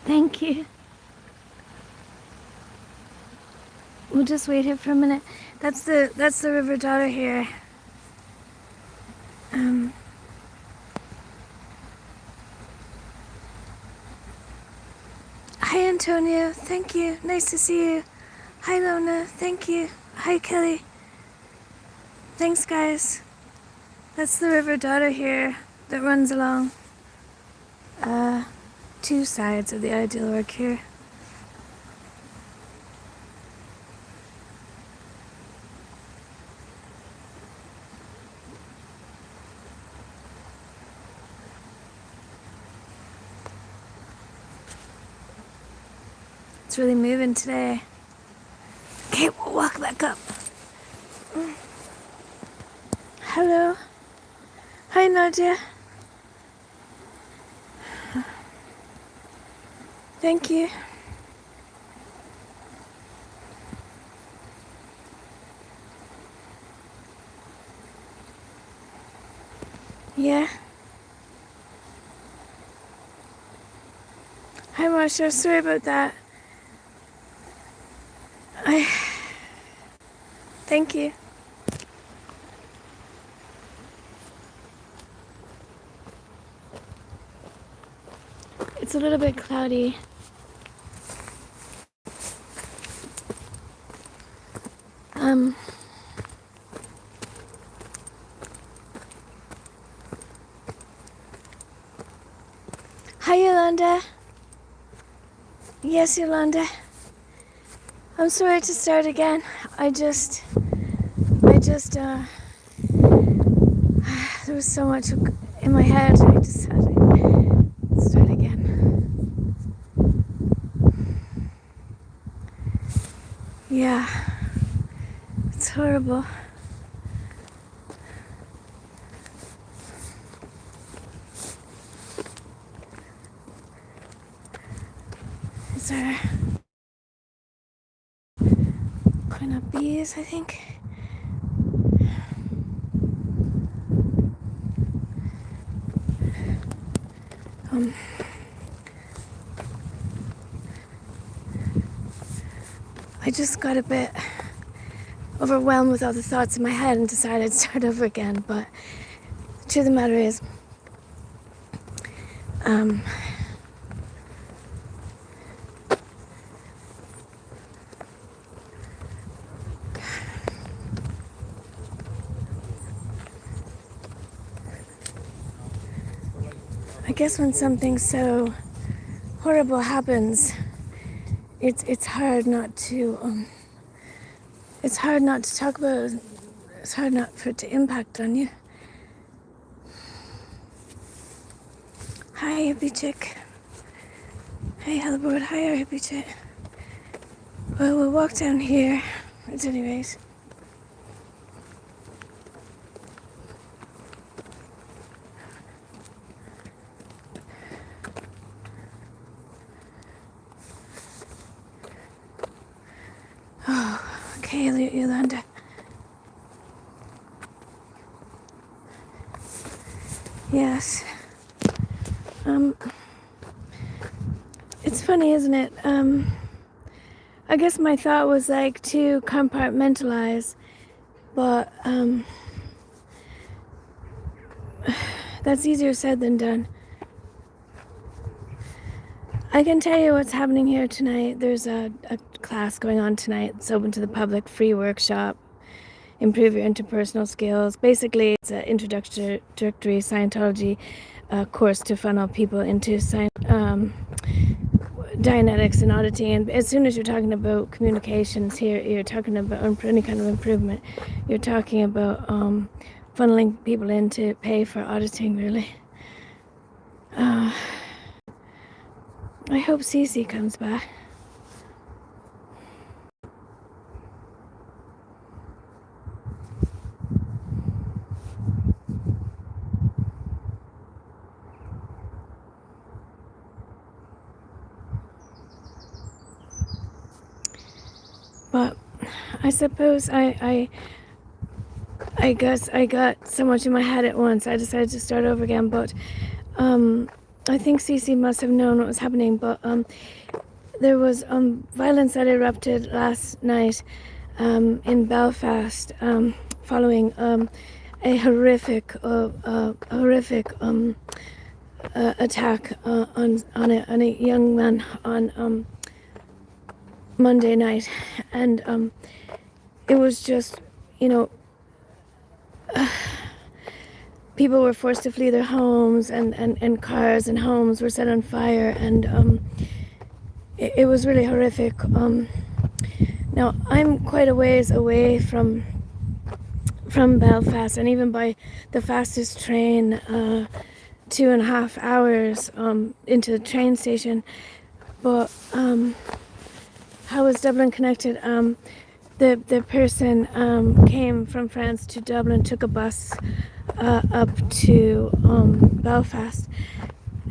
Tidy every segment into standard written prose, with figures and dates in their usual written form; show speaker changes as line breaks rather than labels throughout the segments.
Thank you. We'll just wait here for a minute. That's the river daughter here. Hi Antonio, thank you. Nice to see you. Hi Lona, thank you. Hi Kelly. Thanks guys. That's the river daughter here that runs along two sides of the ideal org here. It's really moving today. Okay, we'll walk back up. Hello. Hi Nadia. Thank you. Yeah. Hi Marsha, sorry about that. Thank you. It's a little bit cloudy. Hi Yolanda. Yes, Yolanda. I'm sorry to start again. There was so much in my head. I just had to start again. Yeah, it's horrible. Is there quite up bees, I think? I just got a bit overwhelmed with all the thoughts in my head and decided to start over again, but the truth of the matter is, I guess when something so horrible happens, it's hard not to it's hard not to talk about it. It's hard not for it to impact on you. Hi hippie chick. Hey Hellboard, hi our hippie chick. Well, we'll walk down here at any rate. Oh, okay, Yolanda. Yes. It's funny, isn't it? I guess my thought was like to compartmentalize, but that's easier said than done. I can tell you what's happening here tonight. There's a class going on tonight. It's open to the public, free workshop, improve your interpersonal skills. Basically, it's an introductory Scientology course to funnel people into Dianetics and auditing. And as soon as you're talking about communications here, you're talking about any kind of improvement. You're talking about funneling people in to pay for auditing, really. I hope Cece comes back. But I suppose I guess I got so much in my head at once. I decided to start over again. But I think Cece must have known what was happening, but there was violence that erupted last night in Belfast following a horrific attack on a young man on Monday night, and it was just, you know, people were forced to flee their homes, and cars and homes were set on fire, and it was really horrific. Now I'm quite a ways away from Belfast, and even by the fastest train, 2.5 hours into the train station. But how was Dublin connected? The person came from France to Dublin, took a bus up to Belfast,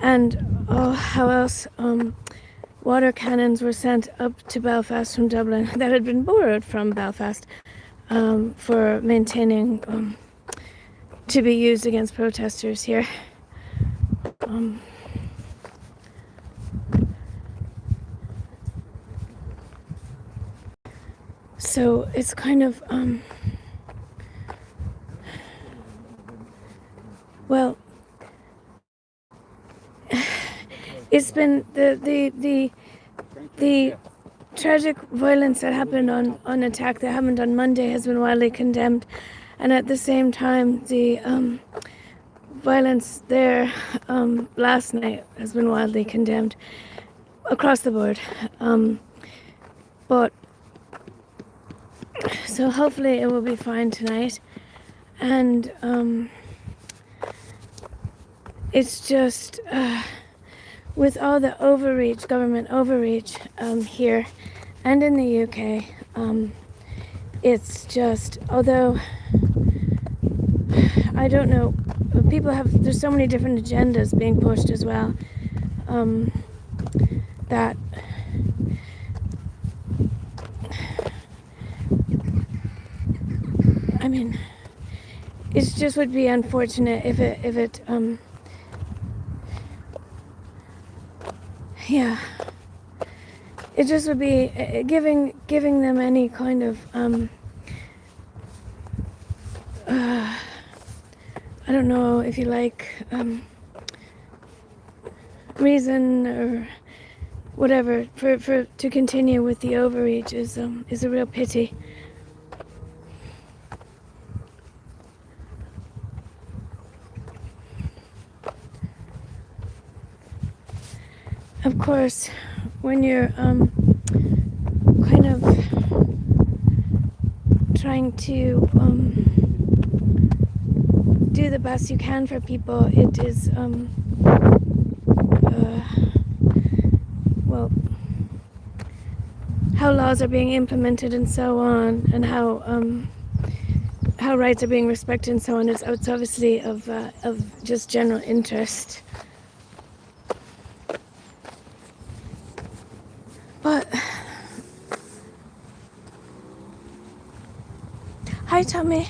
and how else? Water cannons were sent up to Belfast from Dublin that had been borrowed from Belfast for maintaining, to be used against protesters here. So it's kind of, well, it's been the tragic violence that happened on attack that happened on Monday has been widely condemned, and at the same time the violence there last night has been widely condemned across the board. But so hopefully it will be fine tonight, and it's just with all the overreach, government overreach here and in the UK, it's just, although I don't know, there's so many different agendas being pushed as well, that I mean, it just would be unfortunate if it yeah, it just would be giving them any kind of I don't know if you like reason or whatever for to continue with the overreach is a real pity. Of course, when you're kind of trying to do the best you can for people, it is well, how laws are being implemented and so on, and how rights are being respected and so on. It's obviously of just general interest. But hi, Tommy.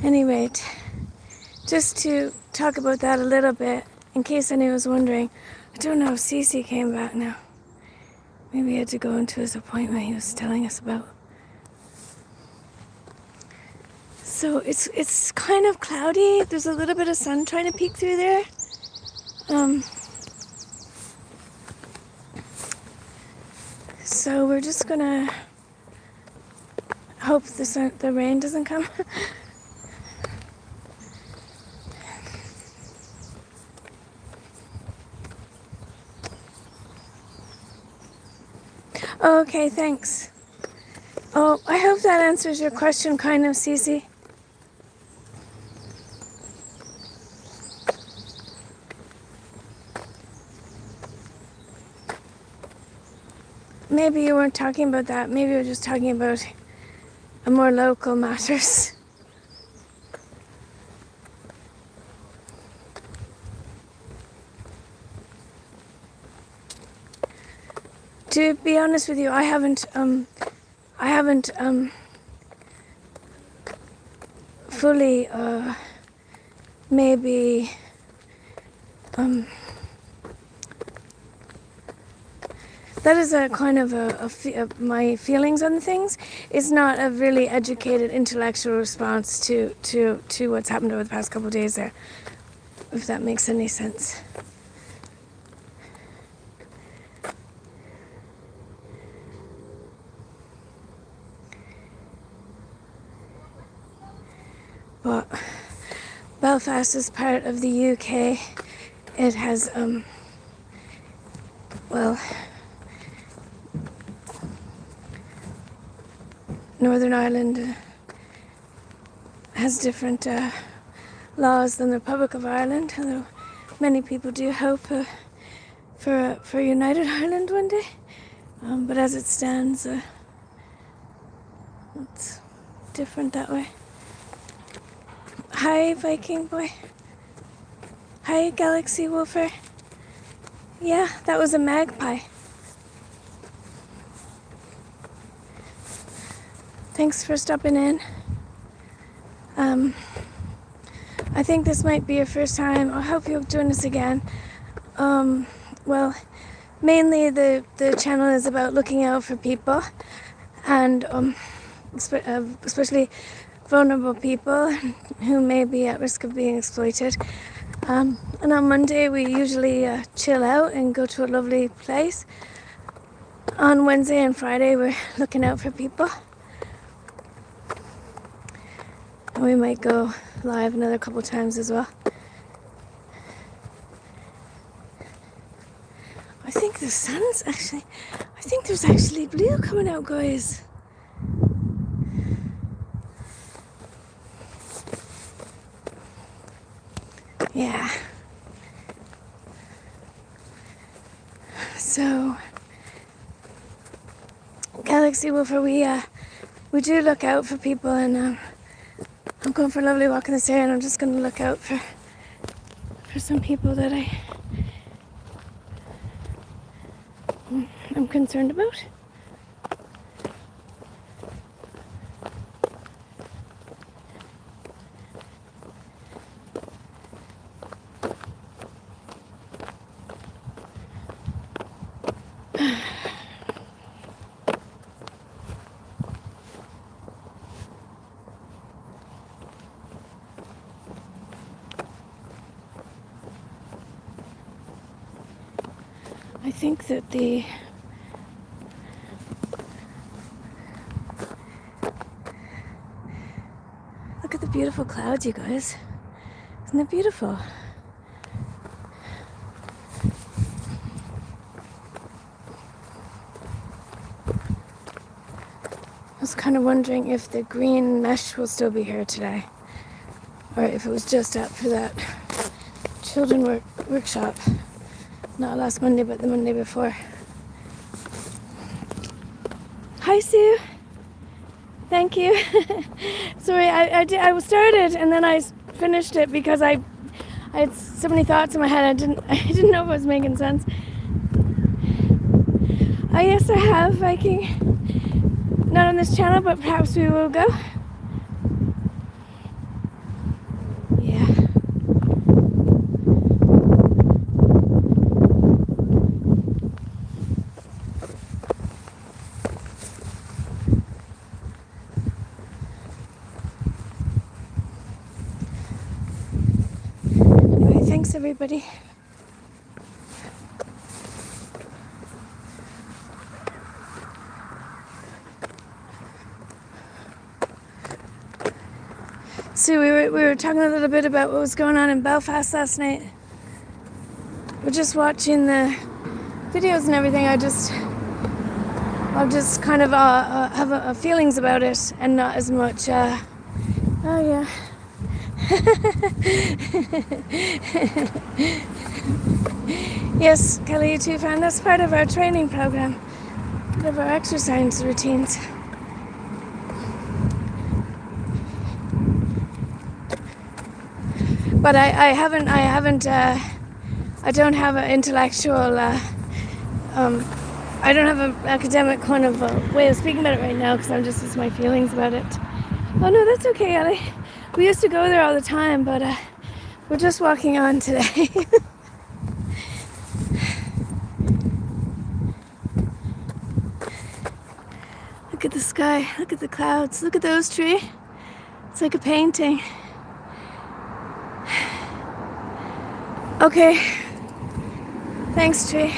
Anyway, just to talk about that a little bit, in case anyone was wondering, I don't know if Cece came back now. Maybe he had to go into his appointment he was telling us about. So it's kind of cloudy. There's a little bit of sun trying to peek through there. So we're just gonna hope the rain doesn't come. Oh, okay, thanks. Oh, I hope that answers your question, kind of, Cece. Maybe you weren't talking about that. Maybe you were just talking about a more local matters. To be honest with you, I haven't fully maybe that is a kind of my feelings on things. It's not a really educated intellectual response to what's happened over the past couple of days there, if that makes any sense. But Belfast is part of the UK. It has, Northern Ireland has different laws than the Republic of Ireland, although many people do hope for United Ireland one day. But as it stands, it's different that way. Hi, Viking boy. Hi, Galaxy Wolfer. Yeah, that was a magpie. Thanks for stopping in. I think this might be your first time. I hope you'll join us again. Mainly the channel is about looking out for people, and especially vulnerable people who may be at risk of being exploited. And on Monday we usually chill out and go to a lovely place. On Wednesday and Friday we're looking out for people. And we might go live another couple times as well. I think the sun's actually, I think there's actually blue coming out, guys. Yeah. So, Galaxy Wolfer, we do look out for people, and I'm going for a lovely walk in this area, and I'm just going to look out for some people that I'm concerned about. I think that look at the beautiful clouds, you guys. Isn't it beautiful? I was kind of wondering if the green mesh will still be here today, or if it was just up for that children workshop. Not last Monday, but the Monday before. Hi, Sue. Thank you. Sorry, I started and then I finished it because I had so many thoughts in my head. I didn't know if it was making sense. Yes, I have, Viking. Not on this channel, but perhaps we will go. Yeah. Thanks, everybody. So we were talking a little bit about what was going on in Belfast last night. We're just watching the videos and everything. I'll just kind of have feelings about it, and not as much. Oh yeah. Yes, Kelly, you too, fan. That's part of our training program, part of our exercise routines. But I don't have an intellectual, I don't have an academic kind of way of speaking about it right now, because it's my feelings about it. Oh no, that's okay, Ellie. We used to go there all the time, but We're just walking on today. Look at the sky, look at the clouds, look at those trees. It's like a painting. Okay, thanks, tree.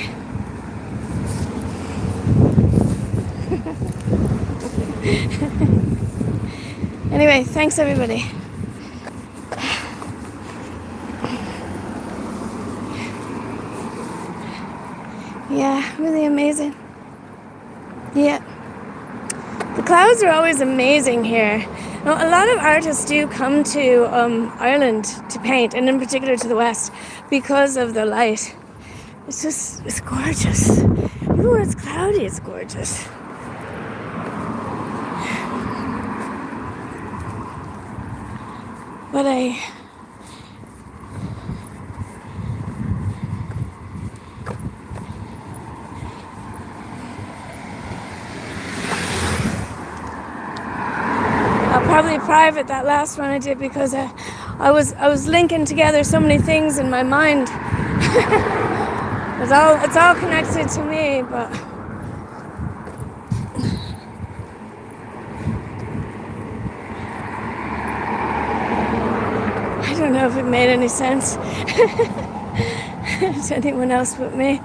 Anyway, thanks everybody. Yeah, really amazing. Yeah. The clouds are always amazing here. Now, a lot of artists do come to Ireland to paint, and in particular to the west, because of the light. It's gorgeous. Even when it's cloudy, it's gorgeous. But I'll probably private that last one I did because I was linking together so many things in my mind. It's all connected to me, but I don't know if it made any sense to anyone else but me.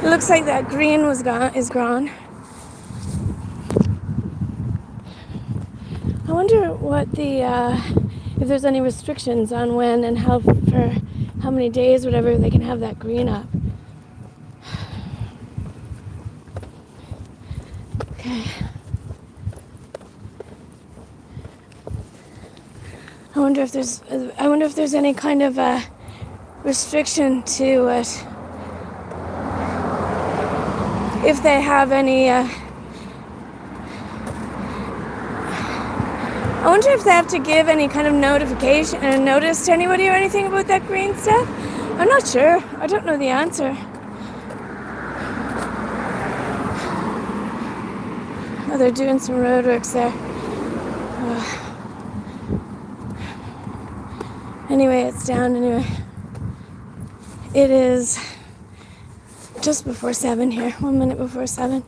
It looks like that green is gone. I wonder what if there's any restrictions on when and for how many days, whatever, they can have that green up. Okay. I wonder if there's any kind of restriction to it. If they have any, I wonder if they have to give any kind of notification and notice to anybody or anything about that green stuff. I'm not sure. I don't know the answer. Oh, they're doing some roadworks there. Anyway, it's down anyway. It is just before 7 here, 1 minute before 7.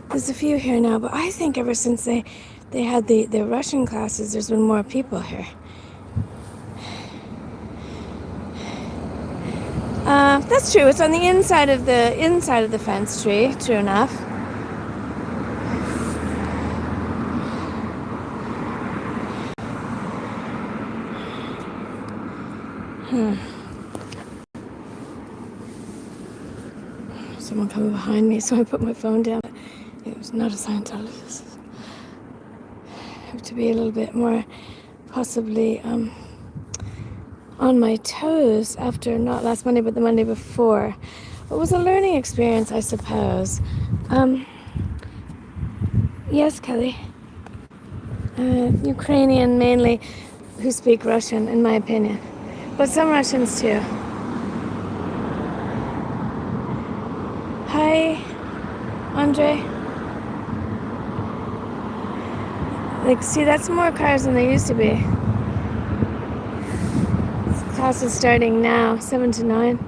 There's a few here now, but I think ever since they had the Russian classes, there's been more people here. That's true. It's on the inside of the fence tree. True enough. Someone coming behind me, so I put my phone down. It was not a Scientologist. I have to be a little bit more, possibly, on my toes after not last Monday, but the Monday before. It was a learning experience, I suppose. Yes, Kelly. Ukrainian mainly, who speak Russian, in my opinion, but some Russians too. Hi, Andre. Like, see, that's more cars than there used to be. This class is starting now, 7 to 9.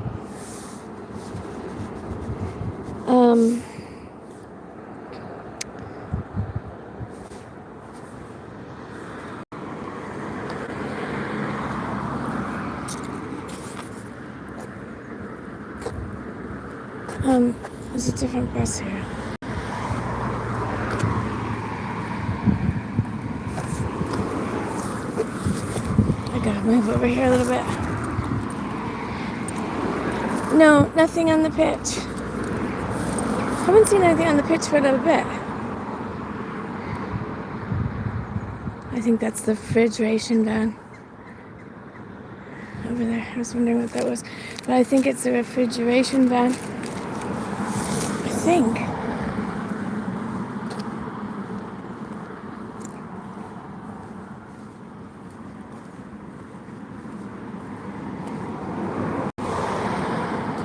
There's a different bus here. I gotta move over here a little bit. No, nothing on the pitch. Haven't seen anything on the pitch for a little bit. I think that's the refrigeration van. Over there. I was wondering what that was. But I think it's the refrigeration van. I think.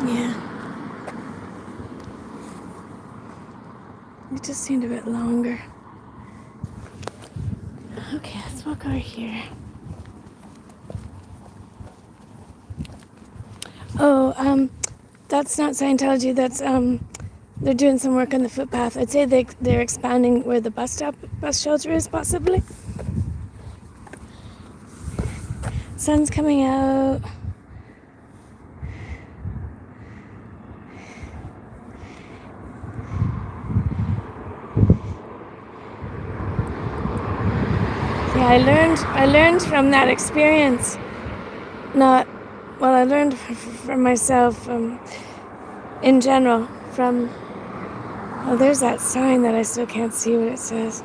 Yeah. It just seemed a bit longer. Okay, let's walk over here. Oh, that's not Scientology. That's they're doing some work on the footpath. I'd say they're expanding where the bus shelter is, possibly. Sun's coming out. Yeah, I learned from that experience. I learned from myself in general from. Oh, there's that sign that I still can't see what it says.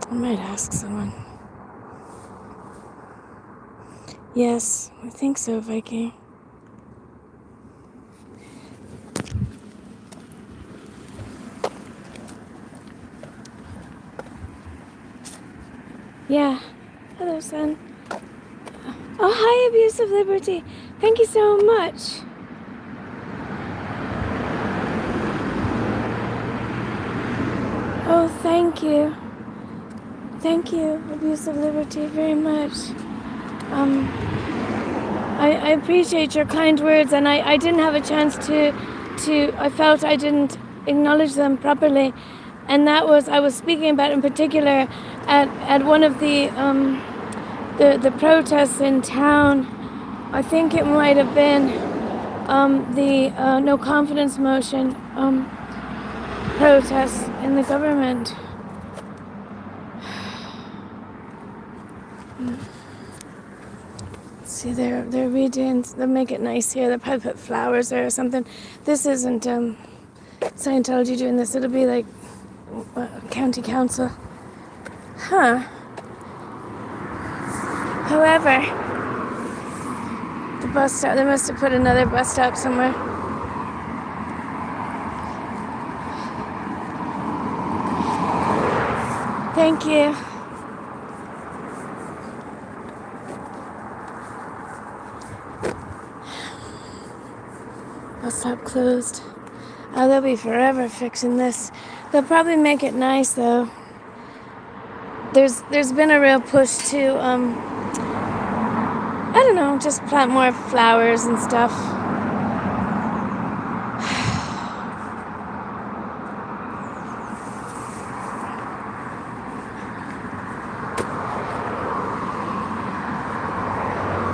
I might ask someone. Yes, I think so, Viking. Yeah. Hello, son. Oh, hi, Abuse of Liberty. Thank you so much. Oh, thank you. Thank you, Abuse of Liberty, very much. I appreciate your kind words, and I didn't have a chance to I felt I didn't acknowledge them properly, and that was, I was speaking about in particular at one of the protests in town. I think it might have been the no confidence motion protests in the government. See, they're redoing, they'll make it nice here. They'll probably put flowers there or something. This isn't Scientology doing this. It'll be like county council. Huh. However, the bus stop, they must have put another bus stop somewhere. Thank you. Bus stop closed. Oh, they'll be forever fixing this. They'll probably make it nice though. There's been a real push to I don't know, just plant more flowers and stuff.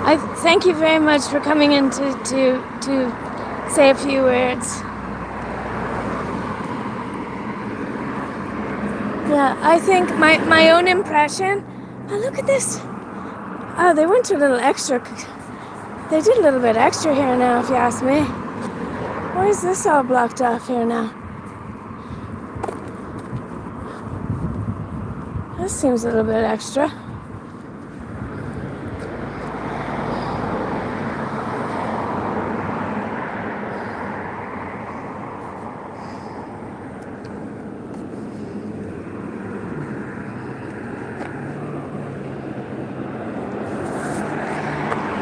I thank you very much for coming in to say a few words. Yeah, I think my own impression. Oh, look at this. Oh, they went to a little extra. They did a little bit extra here now, if you ask me. Why is this all blocked off here now? This seems a little bit extra.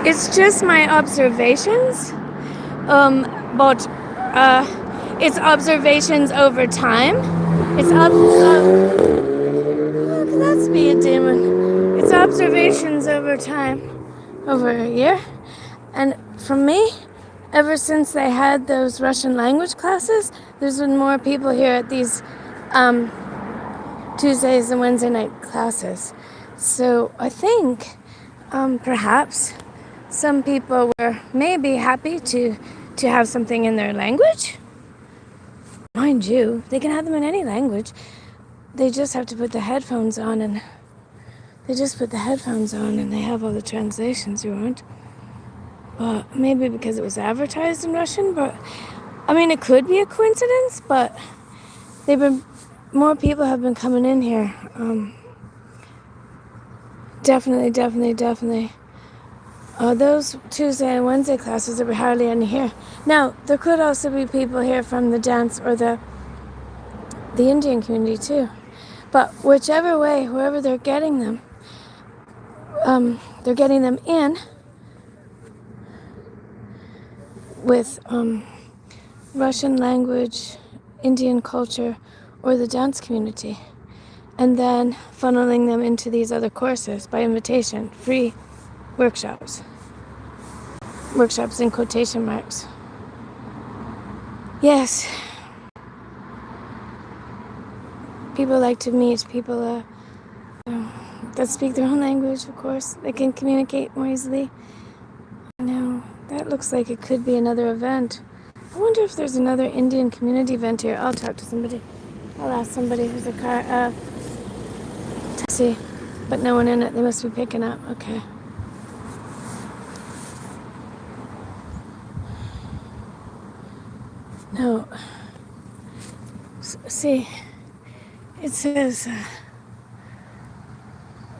It's just my observations, but it's observations over time. It's look, that's me a demon. It's observations over time, over a year, and for me, ever since they had those Russian language classes, there's been more people here at these Tuesdays and Wednesday night classes. So I think perhaps some people were maybe happy to have something in their language. Mind you, they can have them in any language. They just have to put the headphones on, and they have all the translations you want. But maybe because it was advertised in Russian, but I mean, it could be a coincidence, but more people have been coming in here. Definitely. Those Tuesday and Wednesday classes, there were hardly any here. Now, there could also be people here from the dance or the Indian community too. But whichever way, wherever they're getting them, they're getting them in with Russian language, Indian culture, or the dance community, and then funneling them into these other courses by invitation, free workshops. Workshops in quotation marks. Yes, people like to meet people that speak their own language, of course. They can communicate more easily. Now, that looks like it could be another event. I wonder if there's another Indian community event here. I'll talk to somebody. I'll ask somebody who's a taxi, but no one in it. They must be picking up. Okay. No. See, it says,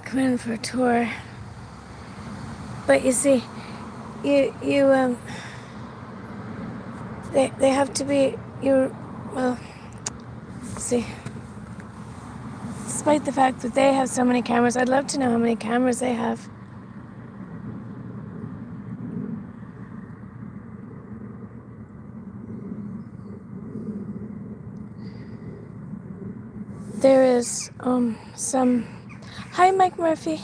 come in for a tour. But you see, they have to be, see, despite the fact that they have so many cameras, I'd love to know how many cameras they have. There is some, hi Mike Murphy,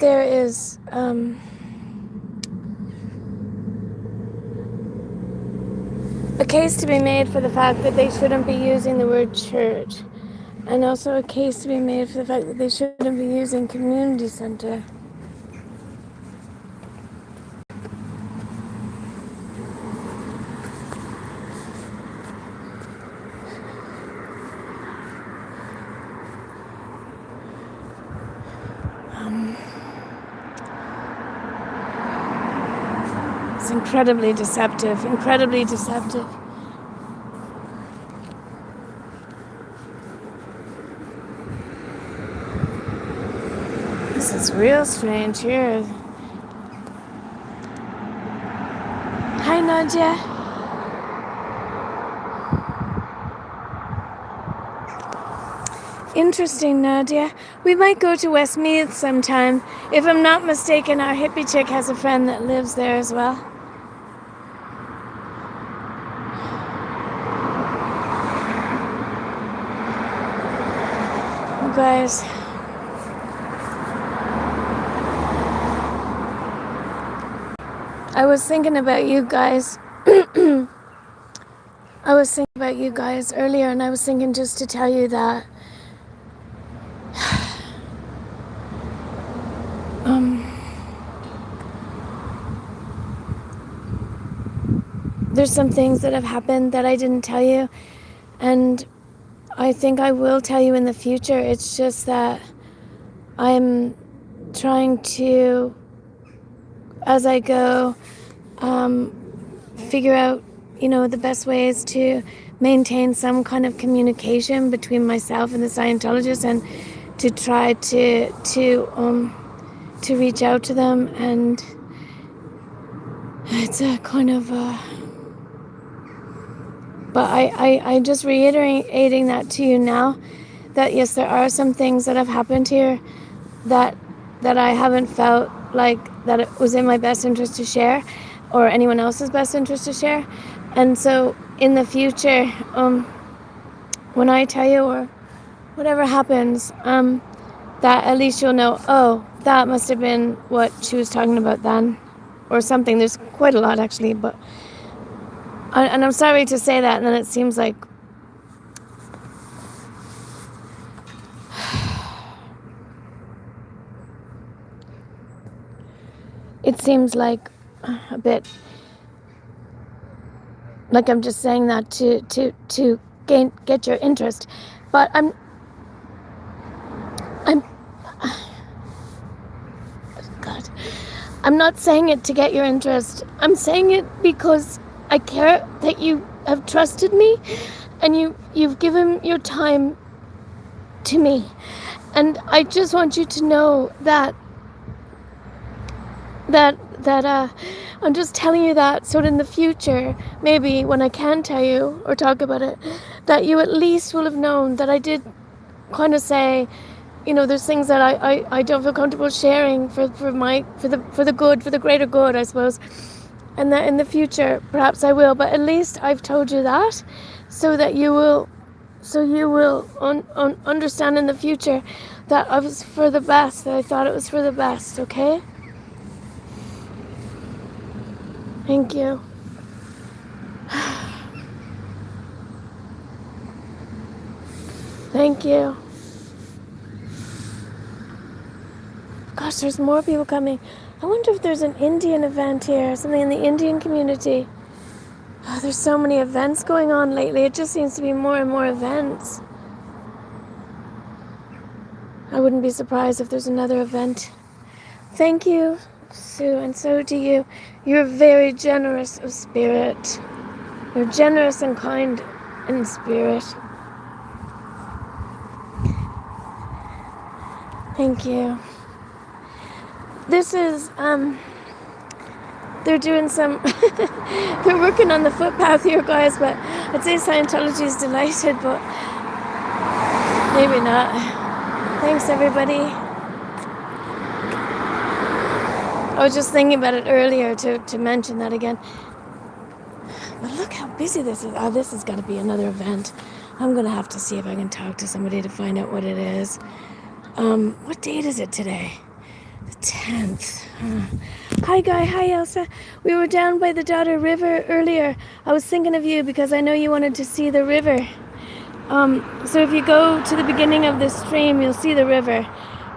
there is a case to be made for the fact that they shouldn't be using the word church, and also a case to be made for the fact that they shouldn't be using community center. It's incredibly deceptive, incredibly deceptive. This is real strange here. Hi, Nadia. Interesting, Nadia. We might go to Westmeath sometime. If I'm not mistaken, our hippie chick has a friend that lives there as well. You guys. I was thinking about you guys. I was thinking about you guys earlier, and I was thinking just to tell you that there's some things that have happened that I didn't tell you, and I think I will tell you in the future. It's just that I'm trying to, as I go, figure out, the best ways to maintain some kind of communication between myself and the Scientologists, and to try to reach out to them. And it's a kind of but I'm just reiterating that to you now, that yes, there are some things that have happened here that I haven't felt like that it was in my best interest to share, or anyone else's best interest to share. And so in the future, when I tell you, or whatever happens, that at least you'll know, oh, that must have been what she was talking about then, or something. There's quite a lot, actually, but and I'm sorry to say that, and then it seems like a bit like I'm just saying that to get your interest, but I'm God, I'm not saying it to get your interest. I'm saying it because I care that you have trusted me, and you've given your time to me, and I just want you to know that I'm just telling you that, so that in the future, maybe when I can tell you or talk about it, that you at least will have known that I did kind of say there's things that I don't feel comfortable sharing for the greater good, I suppose. And that in the future, perhaps I will. But at least I've told you that, so that you will understand in the future that I was for the best, that I thought it was for the best, okay? Thank you. Thank you. Gosh, there's more people coming. I wonder if there's an Indian event here, something in the Indian community. Oh, there's so many events going on lately. It just seems to be more and more events. I wouldn't be surprised if there's another event. Thank you, Sue, and so do you. You're very generous of spirit. You're generous and kind in spirit. Thank you. This is, they're doing some, they're working on the footpath here, guys, but I'd say Scientology is delighted, but maybe not. Thanks, everybody. I was just thinking about it earlier to mention that again. But look how busy this is. Oh, this has got to be another event. I'm going to have to see if I can talk to somebody to find out what it is. What date is it today? The 10th. Hi, Guy. Hi, Elsa. We were down by the Daughter River earlier. I was thinking of you because I know you wanted to see the river. So if you go to the beginning of this stream, you'll see the river.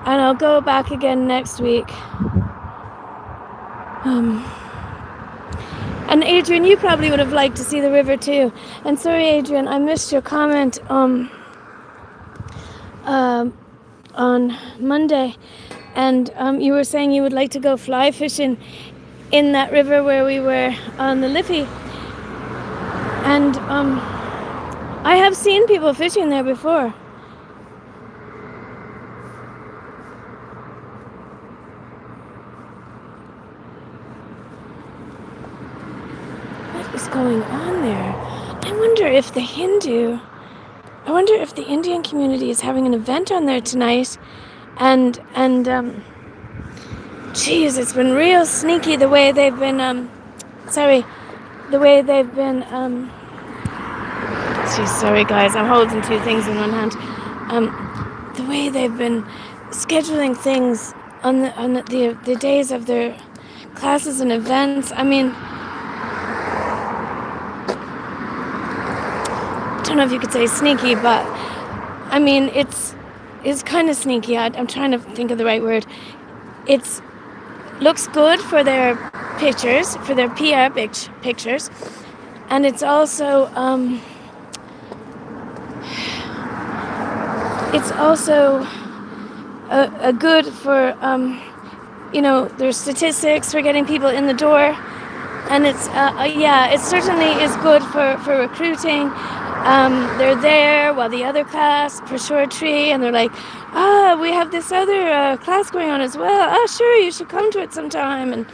And I'll go back again next week. And Adrian, you probably would have liked to see the river too. And sorry, Adrian, I missed your comment on Monday. And you were saying you would like to go fly fishing in that river where we were on the Liffey. And I have seen people fishing there before. What is going on there? I wonder if the Indian community is having an event on there tonight. And geez, it's been real sneaky the way they've been, geez, sorry guys, I'm holding two things in one hand. The way they've been scheduling things on the days of their classes and events. I mean, I don't know if you could say sneaky, but I mean, it's kind of sneaky. I'm trying to think of the right word. It's looks good for their pictures, for their PR pictures, and it's also a good for their statistics for getting people in the door, and it's it certainly is good for recruiting. They're there while the other class for short tree, and they're like, we have this other class going on as well. Sure, you should come to it sometime. And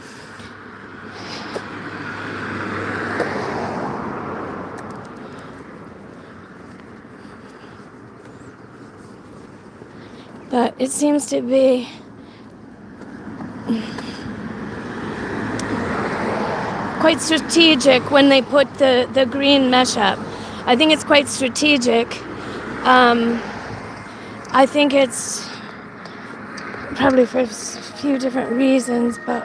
but it seems to be quite strategic when they put the green mesh up. I think it's quite strategic. I think it's probably for a few different reasons, but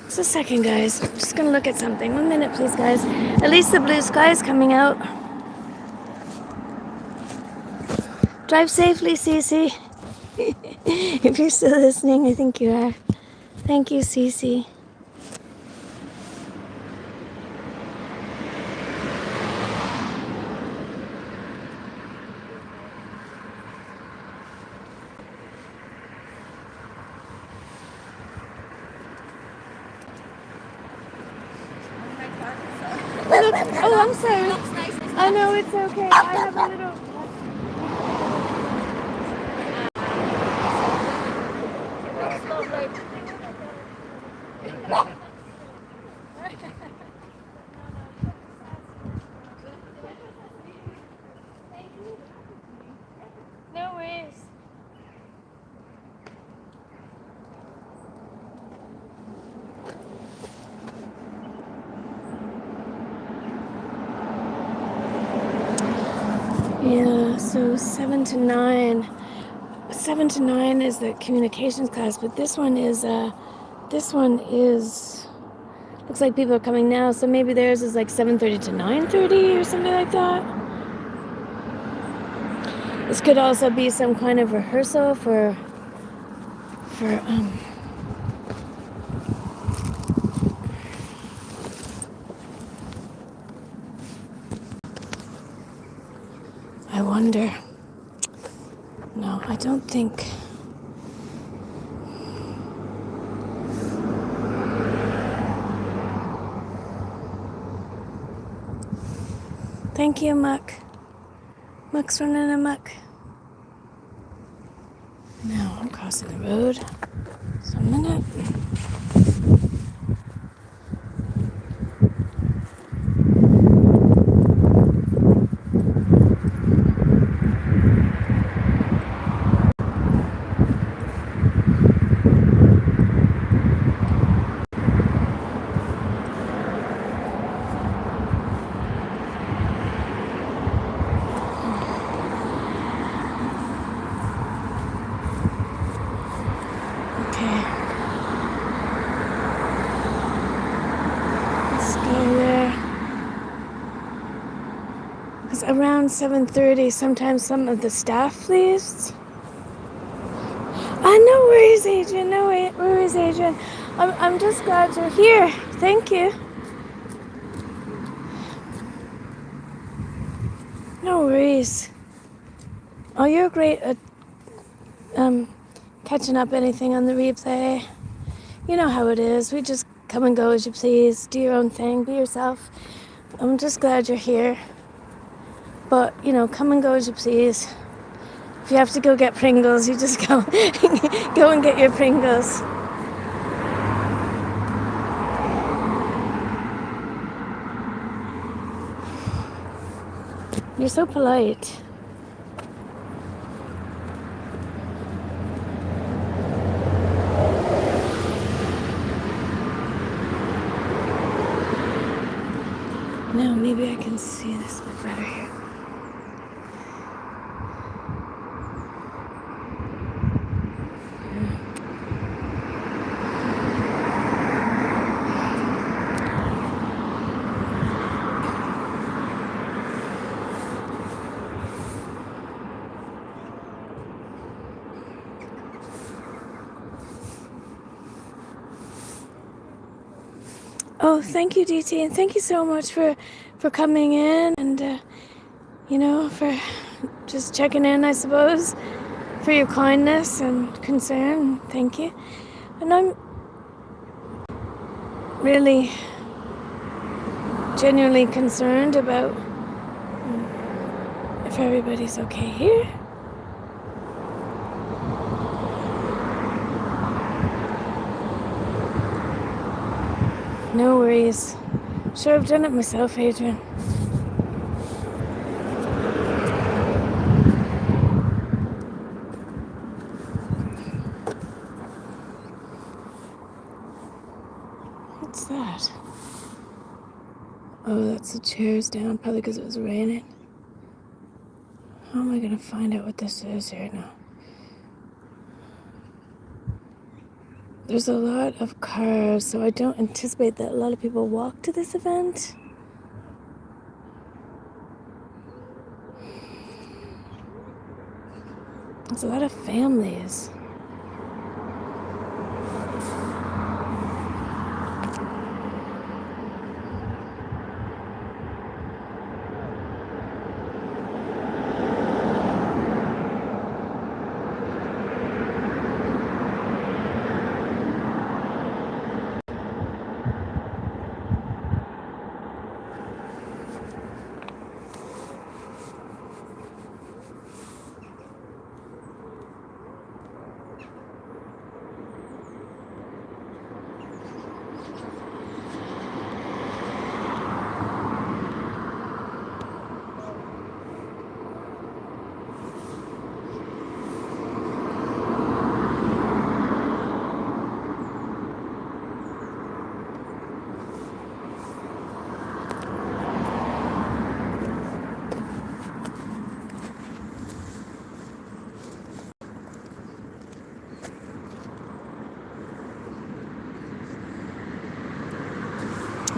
just a second, guys. I'm just gonna look at something. 1 minute, please, guys. At least the blue sky is coming out. Drive safely, Cece. If you're still listening, I think you are. Thank you, Cece. Oh, I'm sorry. I know, it's okay. I have a little... No worries. Yeah, so 7 to 9. 7 to 9 is the communications class, but this one is looks like people are coming now, so maybe theirs is like 7:30 to 9:30 or something like that. This could also be some kind of rehearsal for I wonder. No, I don't think. Thank you, Muck. Muck's running amok. Now I'm crossing the road. So a minute. Okay. Let's go there. Because around 7:30, sometimes some of the staff leaves. No worries, Adrian. No worries, Adrian. I'm just glad you're here. Thank you. No worries. Oh, you're great at catching up anything on the replay. You know how it is. We just come and go as you please. Do your own thing. Be yourself. I'm just glad you're here. But, come and go as you please. If you have to go get Pringles, you just go. Go and get your Pringles. You're so polite. Now maybe I can see this a bit better here. Oh, thank you, DT, and thank you so much for coming in and, for just checking in, I suppose, for your kindness and concern. Thank you. And I'm really genuinely concerned about if everybody's okay here. No worries. Sure, I've done it myself, Adrian. What's that? Oh, that's the chairs down, probably because it was raining. How am I going to find out what this is here now? There's a lot of cars, so I don't anticipate that a lot of people walk to this event. There's a lot of families.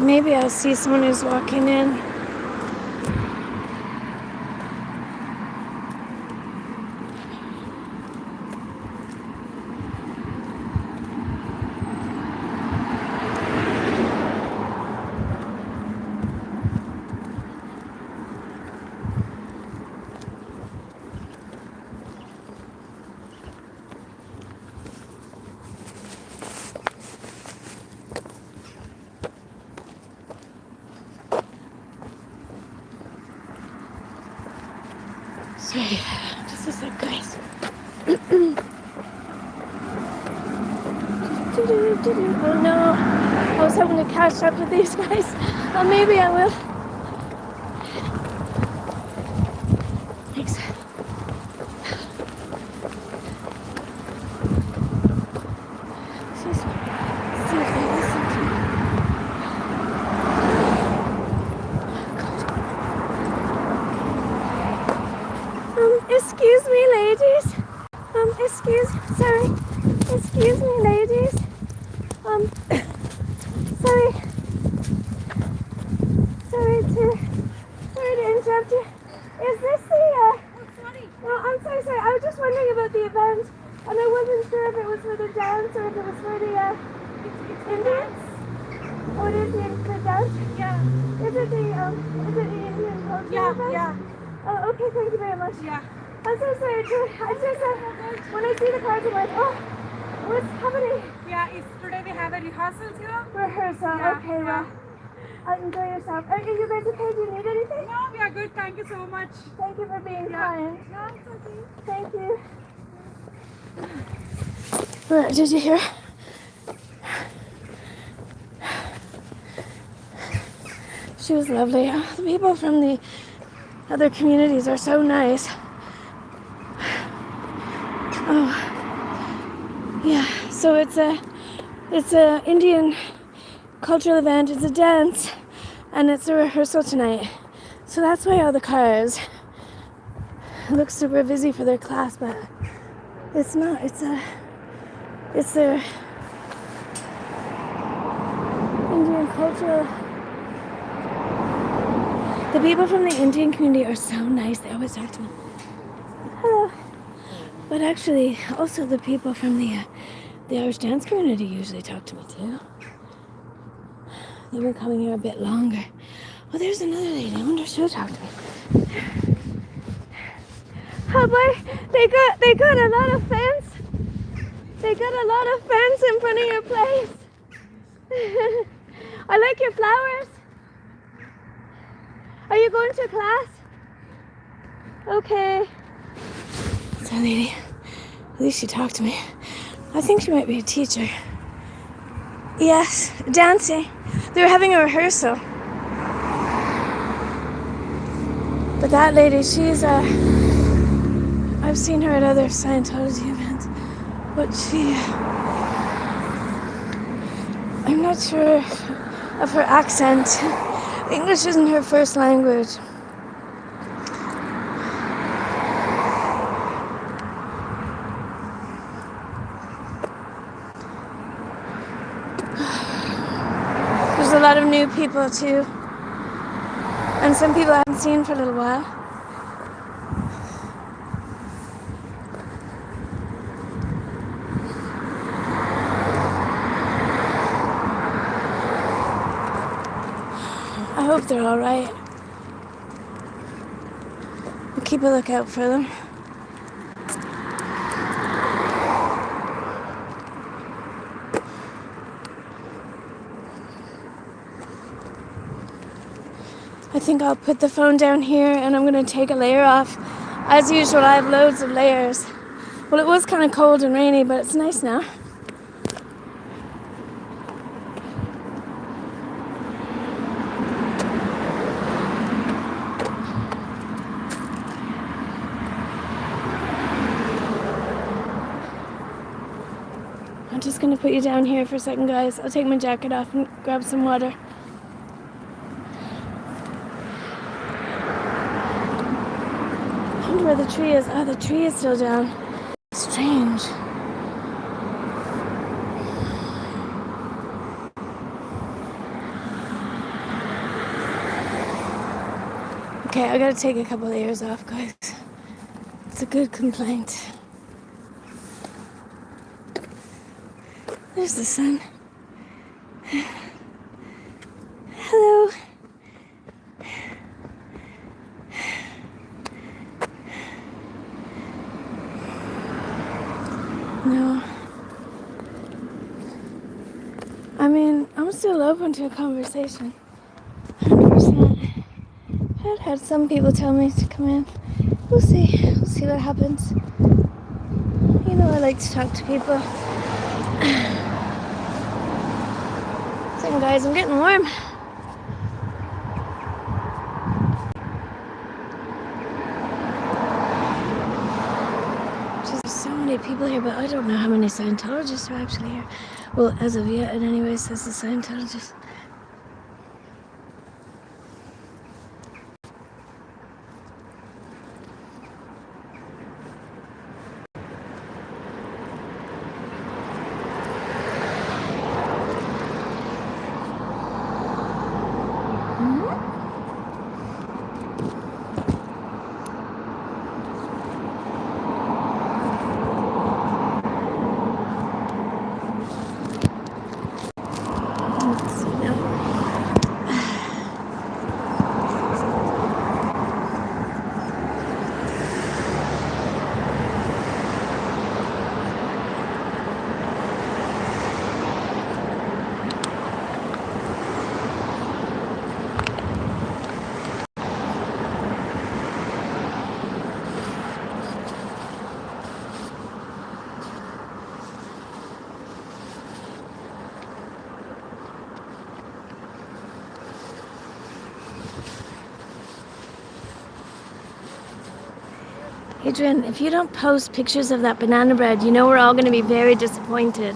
Maybe I'll see someone who's walking in. Sorry, just a sec, guys. Oh no, I was hoping to catch up with these guys. Maybe I will. Thanks. Excuse me. See if they listen to me. Excuse me, ladies. Excuse me, ladies. Sorry to interrupt you. Is this the,
Oh, sorry.
No, I'm so sorry. I was just wondering about the event, and I wasn't sure if it was for the dance or if it was for the,
It's
Indians? Oh, it is the dance?
Yeah.
Is it the Indian culture
Yeah,
event?
yeah.
Oh, okay, thank you very much.
Yeah.
I'm so sorry too. I just, when I see the cards, I'm like, oh, what's happening?
Yeah, it's today we have a rehearsal here.
Rehearsal,
Yeah,
okay,
yeah.
well, enjoy yourself. Are you guys okay? Do you need anything?
No, we are good. Thank you so much.
Thank you for being kind.
Yeah, it's okay.
Thank you. Did you hear? She was lovely. The people from the other communities are so nice. Oh, yeah. So it's a Indian cultural event. It's a dance, and it's a rehearsal tonight. So that's why all the cars look super busy for their class, but it's not. It's their Indian cultural. The people from the Indian community are so nice. They always talk to me. Hello. But actually, also the people from the Irish dance community usually talk to me too. They've been coming here a bit longer. Oh, there's another lady. I wonder if she'll talk to me. Oh boy, they got a lot of fence. They got a lot of fence in front of your place. I like your flowers. Are you going to class? Okay. So lady, at least she talked to me. I think she might be a teacher. Yes, dancing. They were having a rehearsal. But that lady, she's I've seen her at other Scientology events, but I'm not sure of her accent. English isn't her first language. There's a lot of new people too, and some people I haven't seen for a little while. I hope they're all right. We'll keep a lookout for them. I think I'll put the phone down here and I'm going to take a layer off. As usual, I have loads of layers. Well, it was kind of cold and rainy, but it's nice now. I'm just going to put you down here for a second, guys. I'll take my jacket off and grab some water. I wonder where the tree is. Oh, the tree is still down. Strange. Okay, I gotta take a couple of layers off, guys. It's a good complaint. There's the sun. Hello. No. I mean, I'm still open to a conversation. 100%. I've had some people tell me to come in. We'll see. We'll see what happens. You know, I like to talk to people. Listen, guys, I'm getting warm. There's so many people here, but I don't know how many Scientologists are actually here. Well, as of yet, in any way, says the Scientologist. Adrian, if you don't post pictures of that banana bread, you know we're all going to be very disappointed.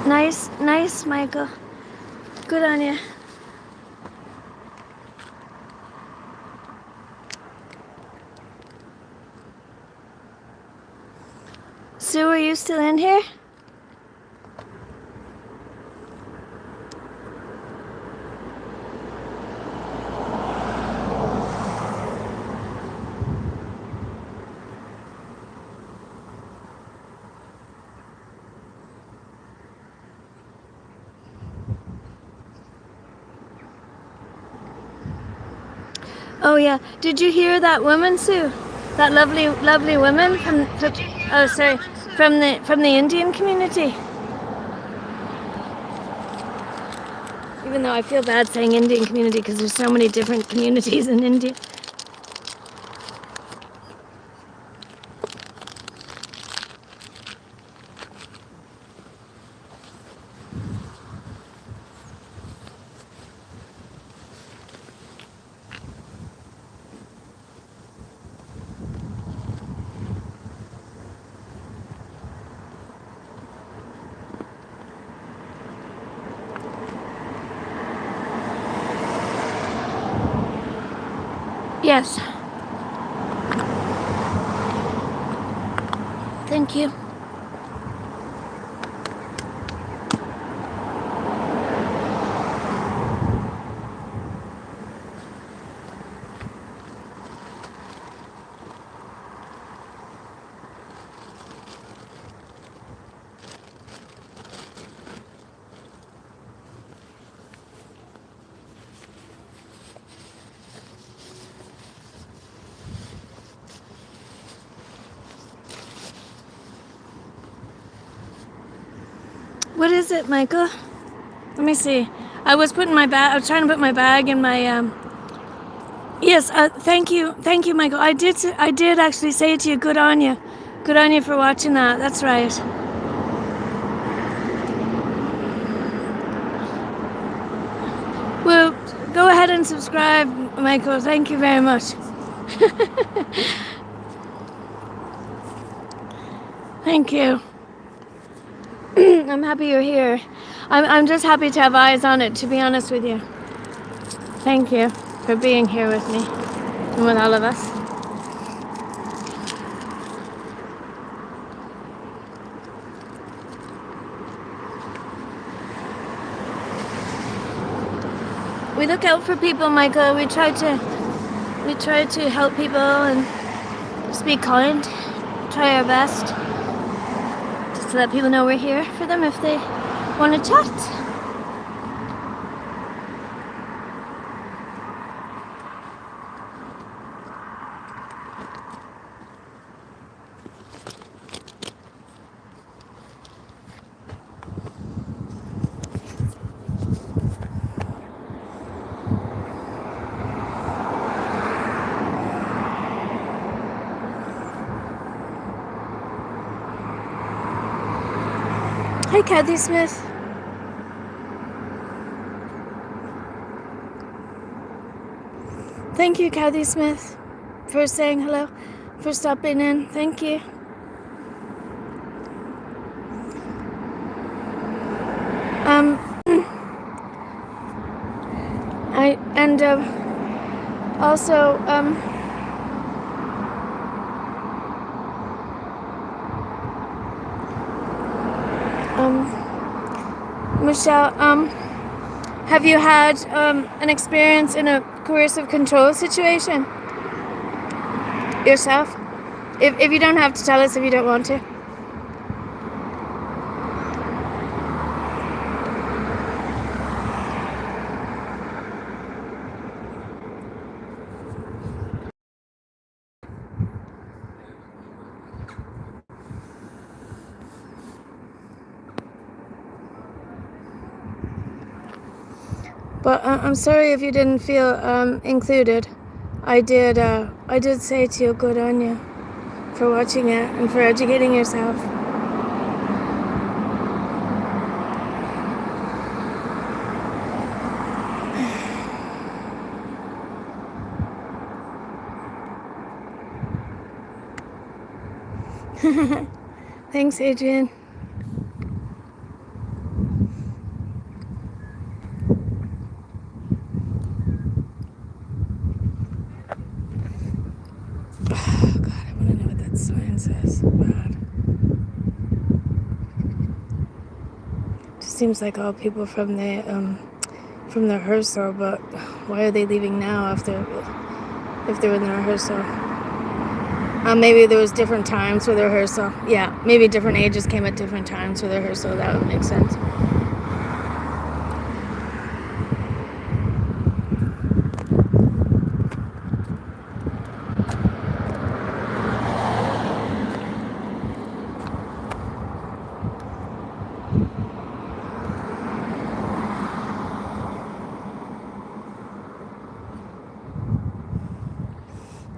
Nice, Michael. Good on you. Sue, are you still in here? Oh yeah. Did you hear that woman, Sue? That lovely woman from the Indian community. Even though I feel bad saying Indian community because there's so many different communities in India. Yes. Thank you. What is it, Michael? Let me see. I was trying to put my bag in my. Yes. Thank you, Michael. I did actually say to you, good on you for watching that. That's right. Well, go ahead and subscribe, Michael. Thank you very much. Thank you. I'm happy you're here. I'm just happy to have eyes on it, to be honest with you. Thank you for being here with me and with all of us. we look out for people, Michael. We try to help people and just be kind. Try our best. Just to let people know we're here for them if they want to chat. Hi, Kathy Smith. Thank you, Kathy Smith, for saying hello, for stopping in. Thank you. Also, Michelle, have you had an experience in a coercive control situation yourself? If you don't have to tell us if you don't want to. But I'm sorry if you didn't feel included. I did say to you, good on you for watching it and for educating yourself. Thanks, Adrian. Oh, God, I want to know what that sign says. Bad. Just seems like all people from the rehearsal, but why are they leaving now if they're in the rehearsal? Maybe there was different times for the rehearsal. Yeah, maybe different ages came at different times for the rehearsal. That would make sense.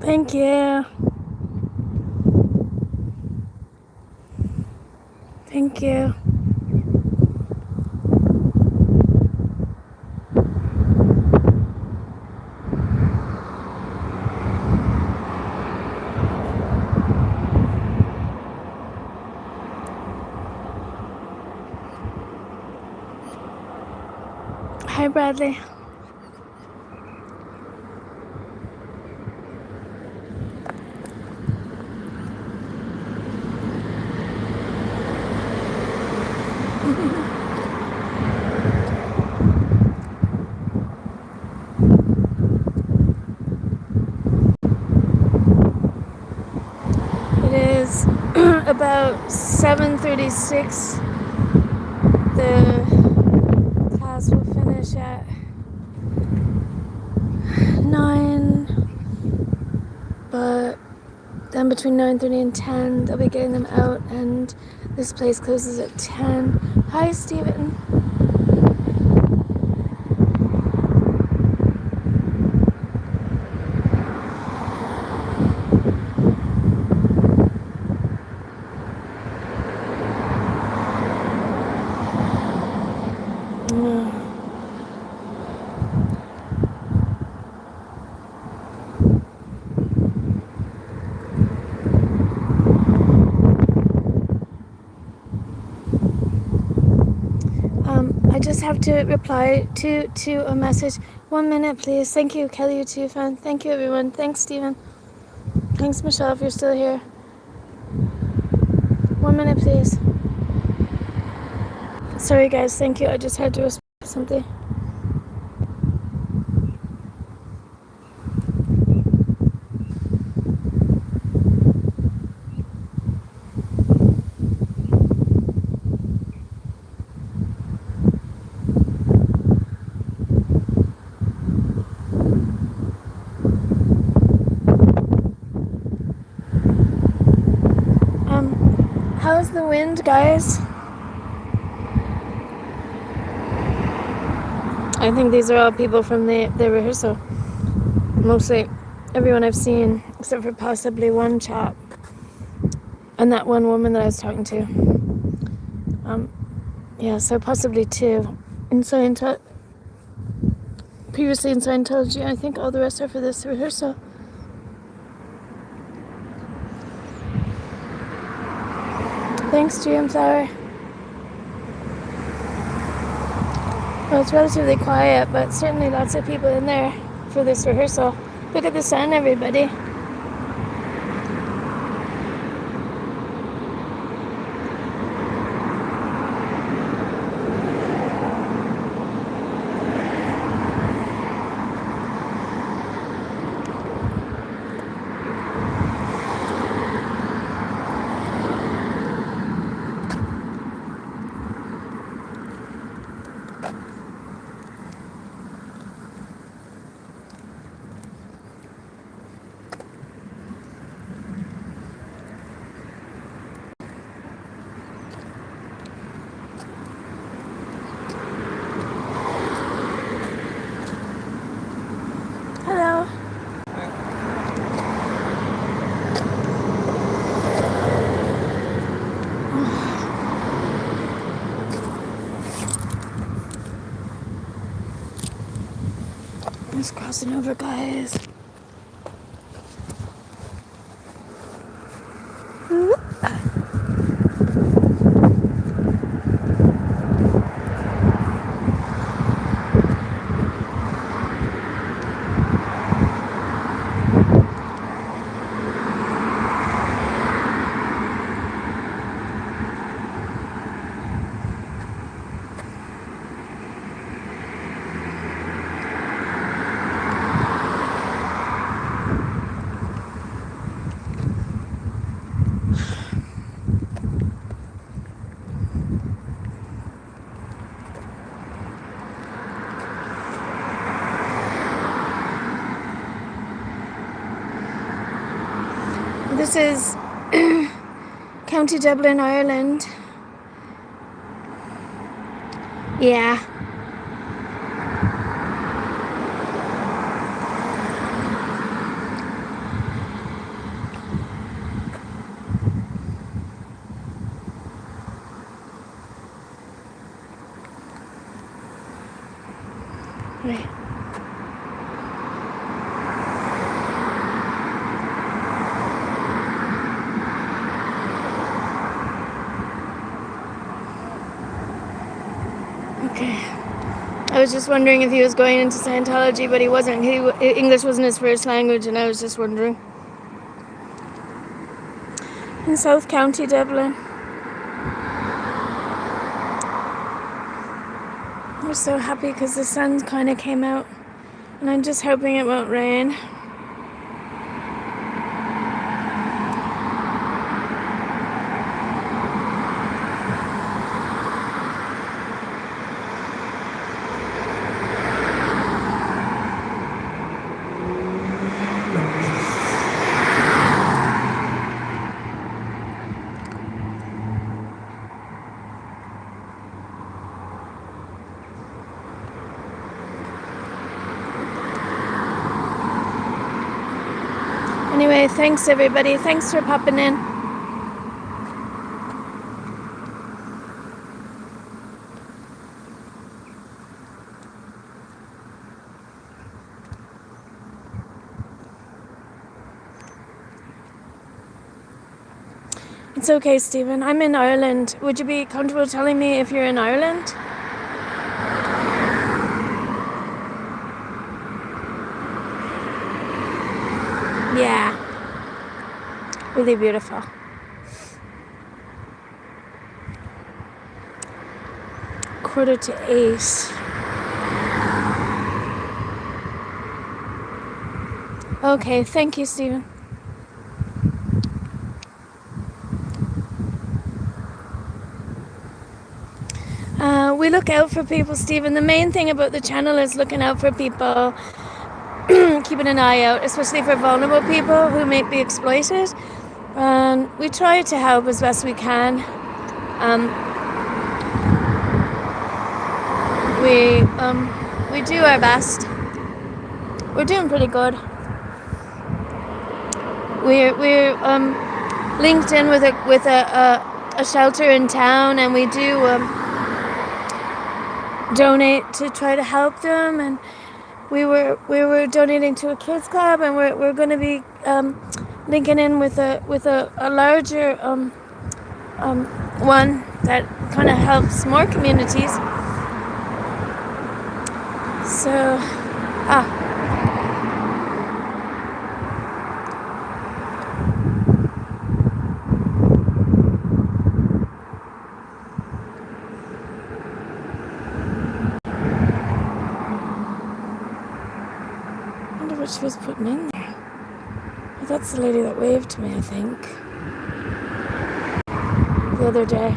Thank you. Thank you. Hi, Bradley. It is about 7:36. The class will finish at 9, but then between 9:30 and 10, they'll be getting them out, and this place closes at 10. Hi, Steven. I just have to reply to a message. 1 minute, please. Thank you, Kelly, you too, fan. Thank you, everyone. Thanks, Steven. Thanks, Michelle, if you're still here. 1 minute, please. Sorry, guys. Thank you. I just had to respond to something. the wind, guys. I think these are all people from the rehearsal. Mostly everyone I've seen, except for possibly one chap and that one woman that I was talking to. Yeah, so possibly two. Previously in Scientology, I think all the rest are for this rehearsal. Thanks, GM Flower. Well, it's relatively quiet, but certainly lots of people in there for this rehearsal. Look at the sun, everybody. Hello. I'm just crossing over, guys. This is County Dublin, Ireland. Yeah. Right. Okay. I was just wondering if he was going into Scientology, but he wasn't. English wasn't his first language, and I was just wondering. In South County, Dublin. We're so happy because the sun kind of came out, and I'm just hoping it won't rain. Anyway, thanks everybody. Thanks for popping in. It's okay, Stephen. I'm in Ireland. Would you be comfortable telling me if you're in Ireland? Yeah. Really beautiful. Quarter to 8. Okay, thank you, Stephen. We look out for people, Stephen. The main thing about the channel is looking out for people, keeping an eye out, especially for vulnerable people who may be exploited. We try to help as best we can. Um, we do our best. We're doing pretty good. We're linked in with a shelter in town, and we do donate to try to help them. And we were donating to a kids club, and we're going to be linking in with a larger one that kind of helps more communities. So I wonder what she was putting in there. Well, that's the lady that waved to me, I think, the other day.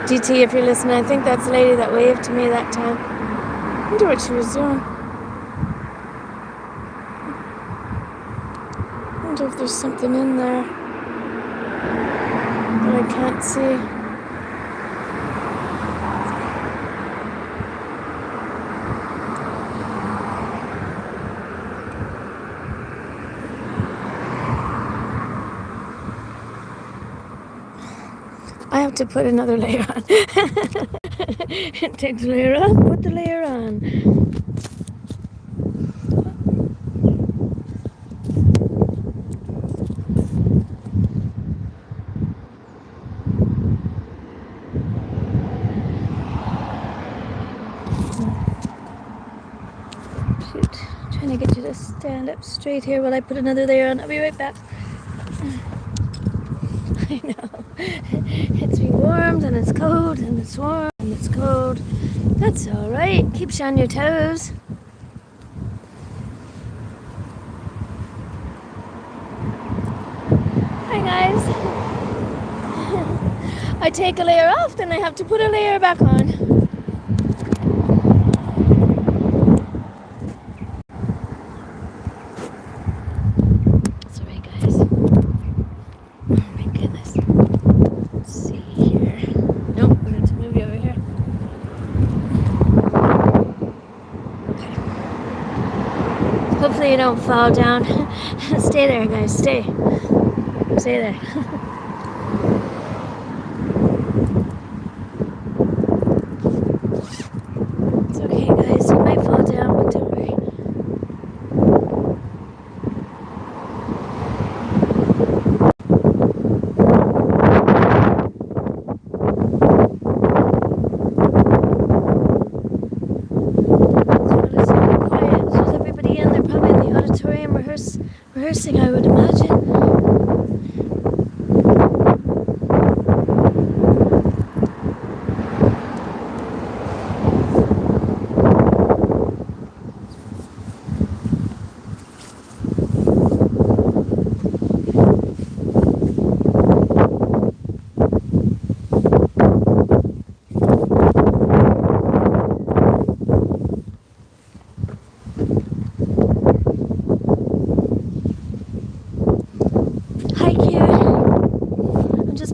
GT, if you're listening, I think that's the lady that waved to me that time. I wonder what she was doing. I wonder if there's something in there that I can't see. I have to put another layer on. Take the layer off, put the layer on. Shoot, trying to get you to stand up straight here while I put another layer on. I'll be right back. I know. It's been warm, and it's cold, and it's warm, and it's cold. That's all right. Keep you on your toes. Hi, guys. I take a layer off, then I have to put a layer back on. That's all right, guys. Oh, my goodness. Let's see here. Nope, we have to move you over here. Okay. Hopefully you don't fall down. Stay there, guys. Stay. Stay there. It's okay, guys. You might fall down, but don't worry. It's really quiet. There's everybody in. They're probably in the auditorium rehearsing, I would imagine.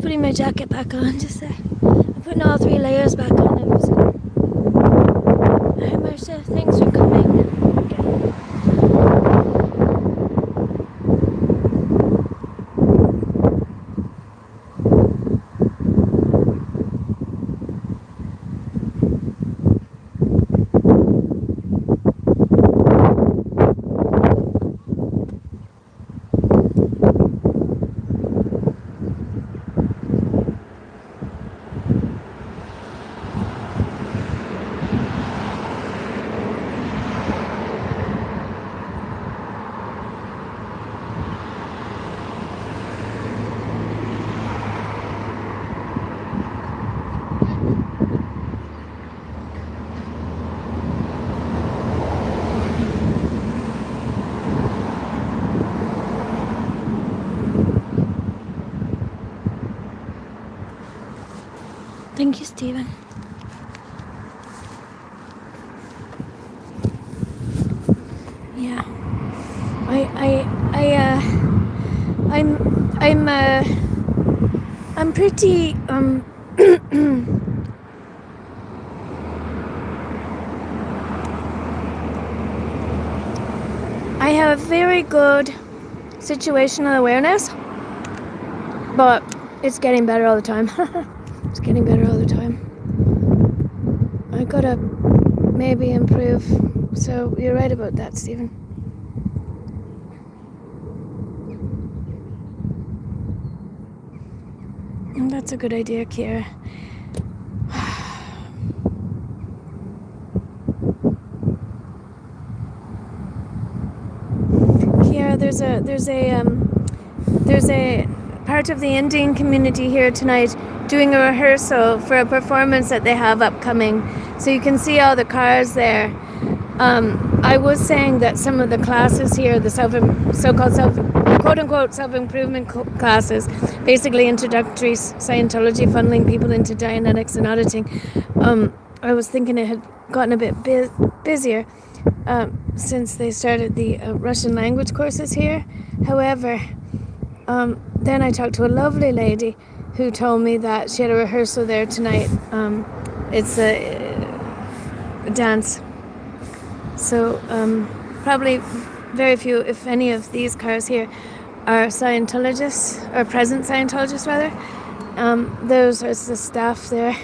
Putting my jacket back on, just I'm putting all 3 layers back on. Hi Marcia, thanks for coming. Okay. Thank you, Stephen. Yeah. I'm pretty I have very good situational awareness, but it's getting better all the time. It's getting better all the time. I gotta maybe improve. So you're right about that, Stephen. That's a good idea, Kira. Kira, there's a part of the Indian community here tonight doing a rehearsal for a performance that they have upcoming. So you can see all the cars there. I was saying that some of the classes here, the so-called quote-unquote self-improvement classes, basically introductory Scientology, funneling people into Dianetics and auditing, I was thinking it had gotten a bit busier since they started the Russian language courses here. However, then I talked to a lovely lady who told me that she had a rehearsal there tonight. It's a dance. So probably very few, if any, of these cars here are Scientologists, or present Scientologists rather. Those are the staff there.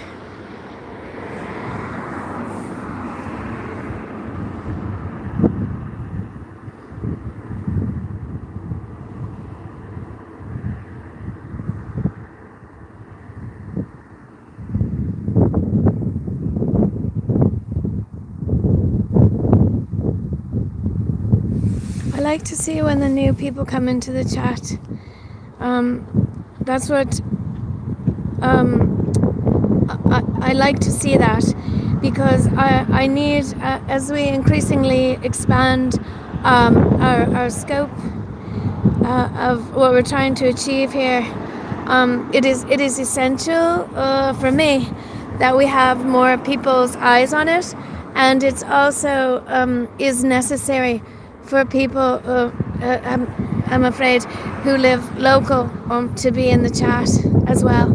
I like to see when the new people come into the chat. That's what I like to see that, because I need, as we increasingly expand our scope of what we're trying to achieve here, it is essential for me that we have more people's eyes on it, and it's also is necessary for people, I'm afraid, who live local to be in the chat as well.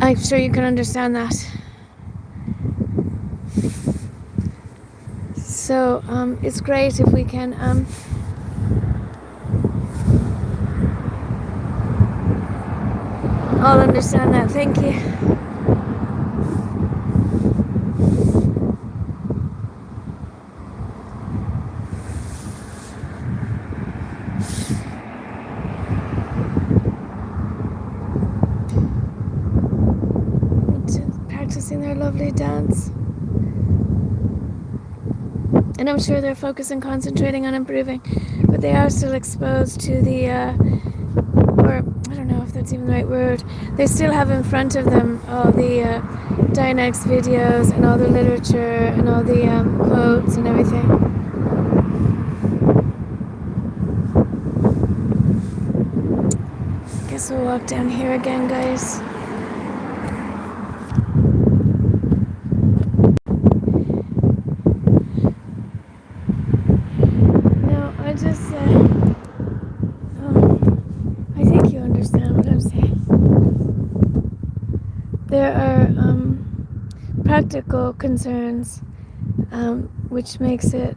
I'm sure you can understand that. So it's great if we can all understand that. Thank you. Practicing their lovely dance. And I'm sure they're focused and concentrating on improving, but they are still exposed to the, or I don't know if that's even the right word, they still have in front of them all the Dianetics videos and all the literature and all the quotes and everything. Guess we'll walk down here again, guys. I think you understand what I'm saying. There are practical concerns, which makes it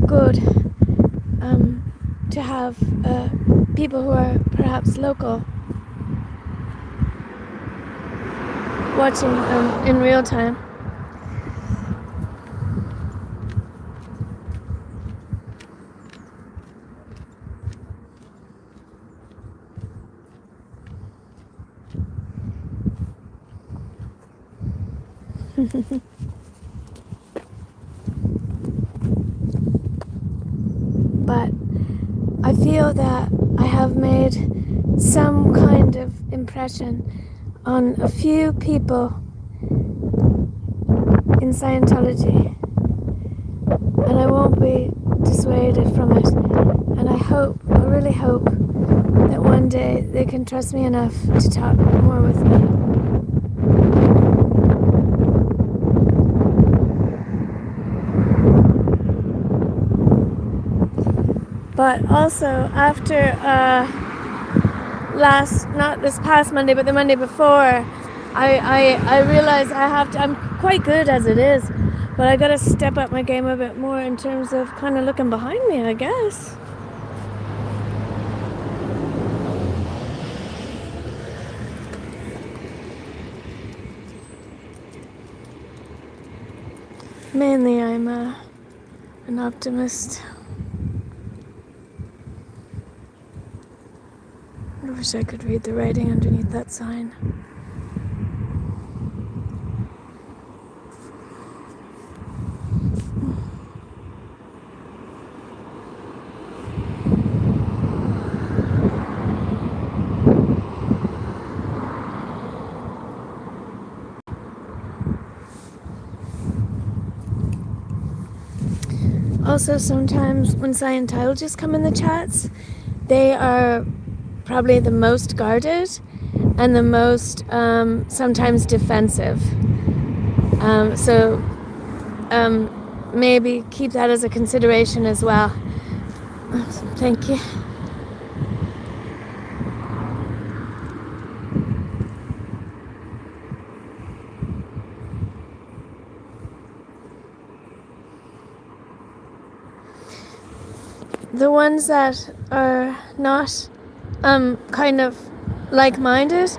good to have people who are perhaps local watching in real time. But I feel that I have made some kind of impression on a few people in Scientology, and I won't be dissuaded from it. And I really hope that one day they can trust me enough to talk more with me. But also after not this past Monday, but the Monday before, I realized I'm quite good as it is, but I gotta step up my game a bit more in terms of kind of looking behind me, I guess. Mainly, I'm an optimist. I wish I could read the writing underneath that sign. Also, sometimes when Scientologists come in the chats, they are probably the most guarded and the most sometimes defensive. So maybe keep that as a consideration as well. Thank you. The ones that are not kind of like-minded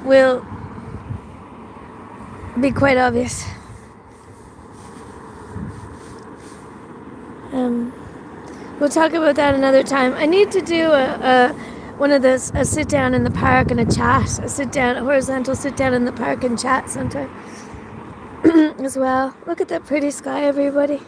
will be quite obvious. We'll talk about that another time. I need to do a sit down in the park and a chat, a horizontal sit down in the park and chat sometime as well. Look at that pretty sky, everybody.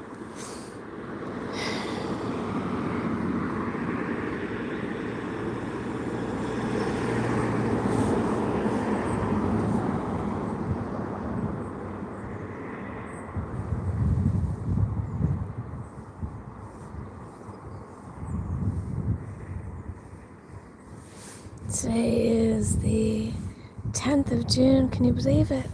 Today is the 10th of June. Can you believe it?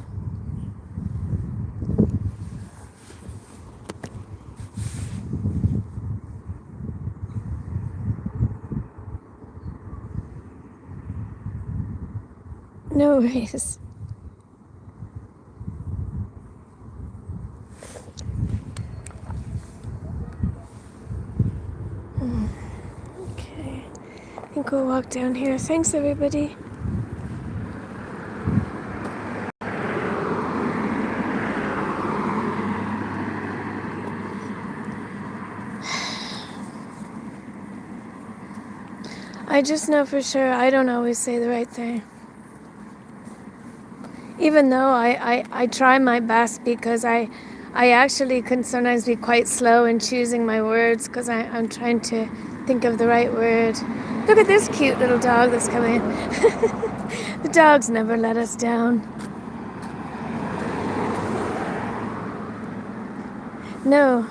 No worries. Okay. I think we'll walk down here. Thanks, everybody. I just know for sure I don't always say the right thing. Even though I try my best, because I actually can sometimes be quite slow in choosing my words because I'm trying to think of the right word. Look at this cute little dog that's coming in. The dogs never let us down. No,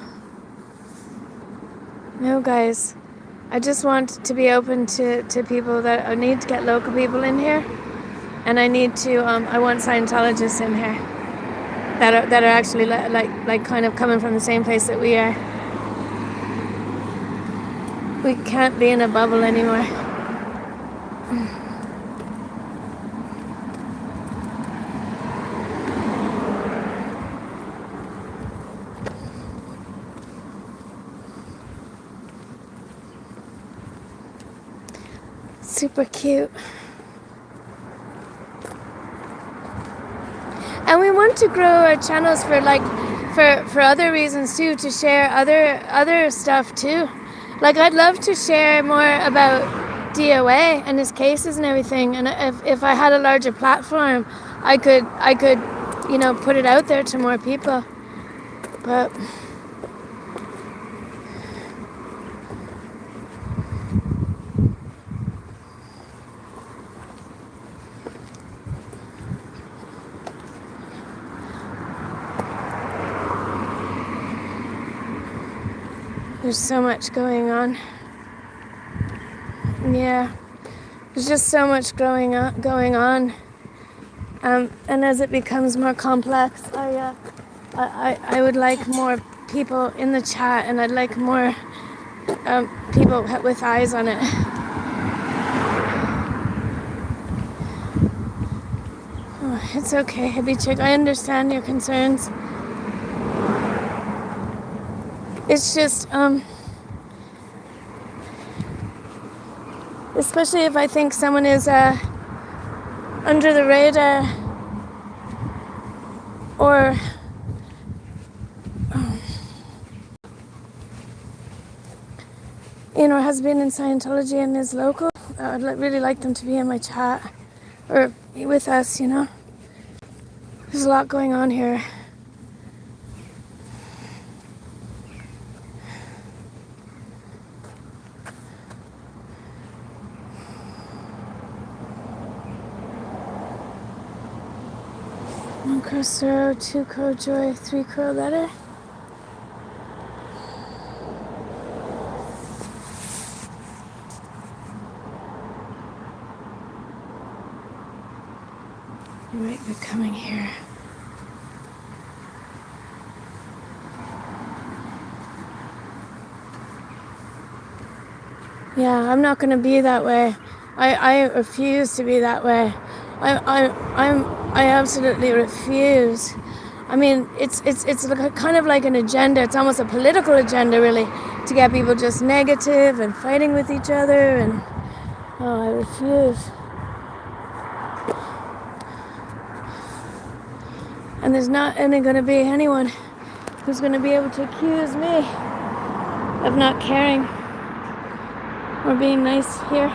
guys. I just want to be open to people that I need to get local people in here, and I need to. I want Scientologists in here that are actually like kind of coming from the same place that we are. We can't be in a bubble anymore. Super cute. And we want to grow our channels for other reasons too, to share other stuff too. Like, I'd love to share more about DOA and his cases and everything. And if I had a larger platform, I could put it out there to more people. But there's so much going on. Yeah, there's just so much going on. And as it becomes more complex, I would like more people in the chat, and I'd like more people with eyes on it. Oh, it's okay, hippie chick. I understand your concerns. It's just, especially if I think someone is under the radar or has been in Scientology and is local. I'd really like them to be in my chat or with us, There's a lot going on here. One crow sorrow, two crow joy, three crow letter. Right, we're coming here. Yeah, I'm not gonna be that way. I refuse to be that way. I absolutely refuse. I mean, it's kind of like an agenda. It's almost a political agenda, really, to get people just negative and fighting with each other. And I refuse. And there's not going to be anyone who's going to be able to accuse me of not caring or being nice here.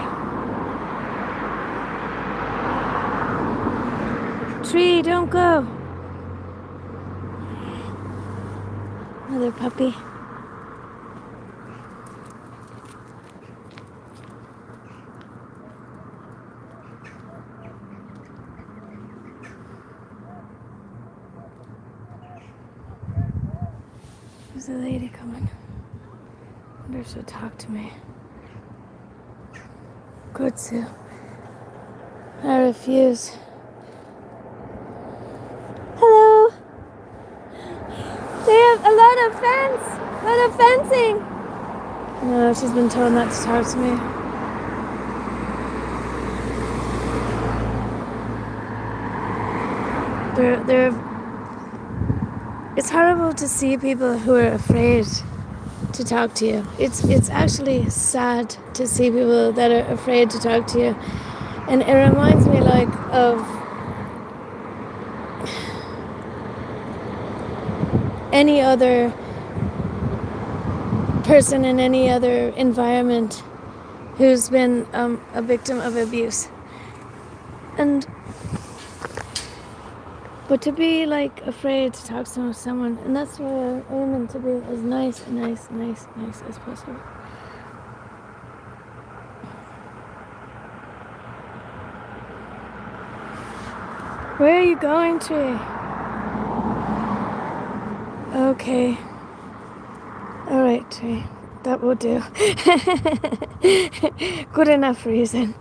Tree, don't go. Another puppy. There's a lady coming. I wonder if she'll talk to me. Good, Sue. I refuse. Hello. They have a lot of fencing. No, she's been told not to talk to me. It's horrible to see people who are afraid to talk to you. It's actually sad to see people that are afraid to talk to you. And it reminds me of any other person in any other environment who's been a victim of abuse. But to be afraid to talk to someone, and that's why I'm aiming to be as nice as possible. Where are you going, Tree? Okay. Alright, Tree. That will do. Good enough reason.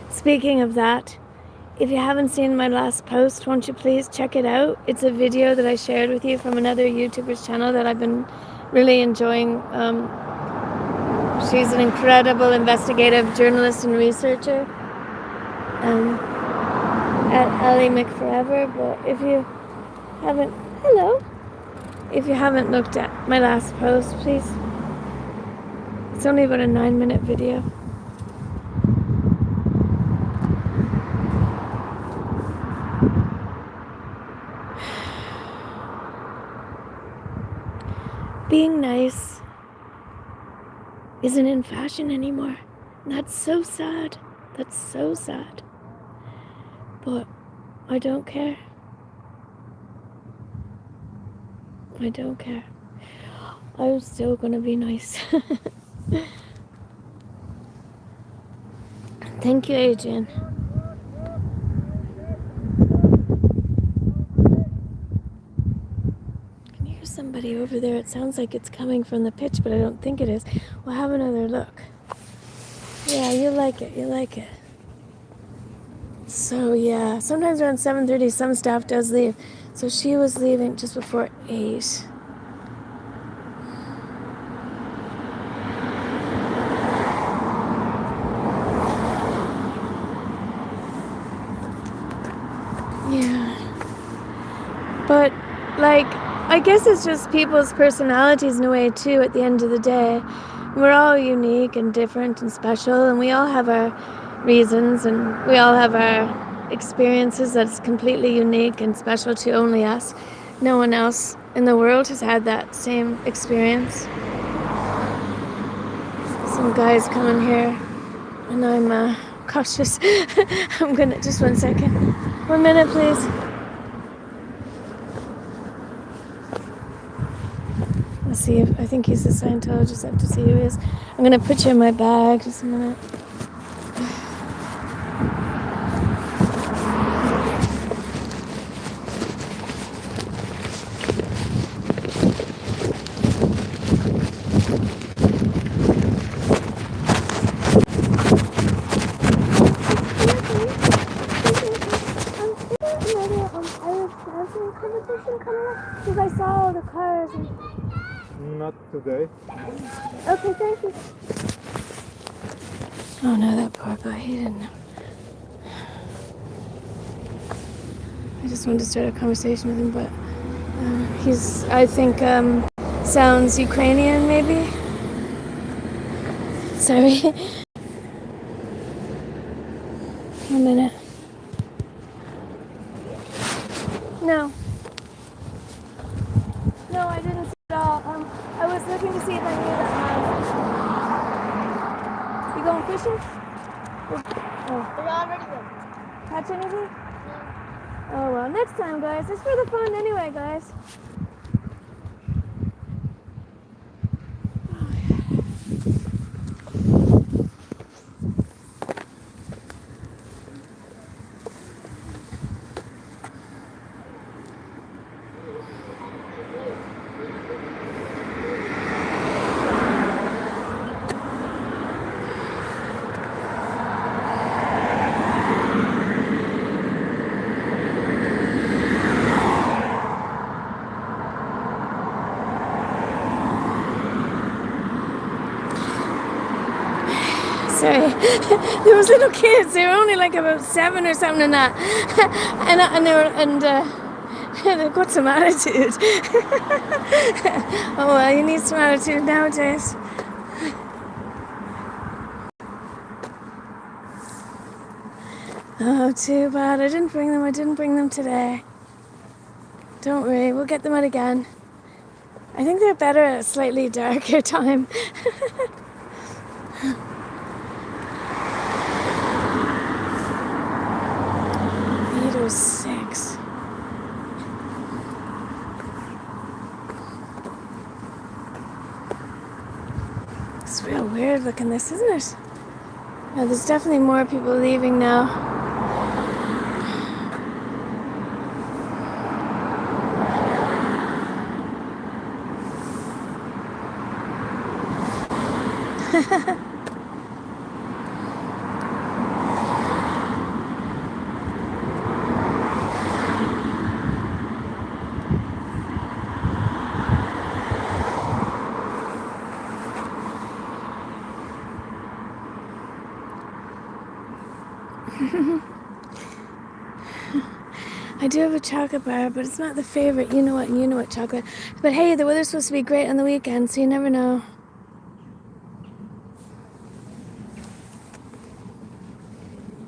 Speaking of that, if you haven't seen my last post, won't you please check it out? It's a video that I shared with you from another YouTuber's channel that I've been really enjoying. She's an incredible investigative journalist and researcher at Ali McForever. But if you haven't looked at my last post, please. It's only about a 9-minute video. Being nice isn't in fashion anymore. And that's so sad. That's so sad. But I don't care. I don't care. I'm still gonna be nice. Thank you, Adrian. Somebody over there. It sounds like it's coming from the pitch, but I don't think it is. We'll have another look. Yeah, you like it. So yeah, sometimes around 7:30 some staff does leave. So she was leaving just before 8. Yeah. But, like, I guess it's just people's personalities in a way, too, at the end of the day. We're all unique and different and special, and we all have our reasons, and we all have our experiences that's completely unique and special to only us. No one else in the world has had that same experience. Some guys coming here, and I'm cautious. I'm gonna, just 1 second. 1 minute, please. Let's see if, I think he's a Scientologist. I have to see who he is. I'm gonna put you in my bag, just a minute. Because I saw all the cars.
Not today.
Okay, thank you. Oh no, that poor guy, he didn't know. I just wanted to start a conversation with him, but he's, I think, sounds Ukrainian, maybe? Sorry. 1 minute. No. No, I didn't see it all. I was looking to see if I knew that. You going fishing? Oh.
It's already good.
Catch anything? Oh well, next time, guys. It's for the fun anyway, guys. Sorry. There was little kids. They were only like about 7 or something and that. and they were and they've got some attitude. Oh well, you need some attitude nowadays. Oh, too bad. I didn't bring them today. Don't worry, we'll get them out again. I think they're better at a slightly darker time. 8:06. It's real weird looking this, isn't it? Yeah, there's definitely more people leaving now. I do have a chocolate bar, but it's not the favorite you know what chocolate. But hey, the weather's supposed to be great on the weekend, so you never know.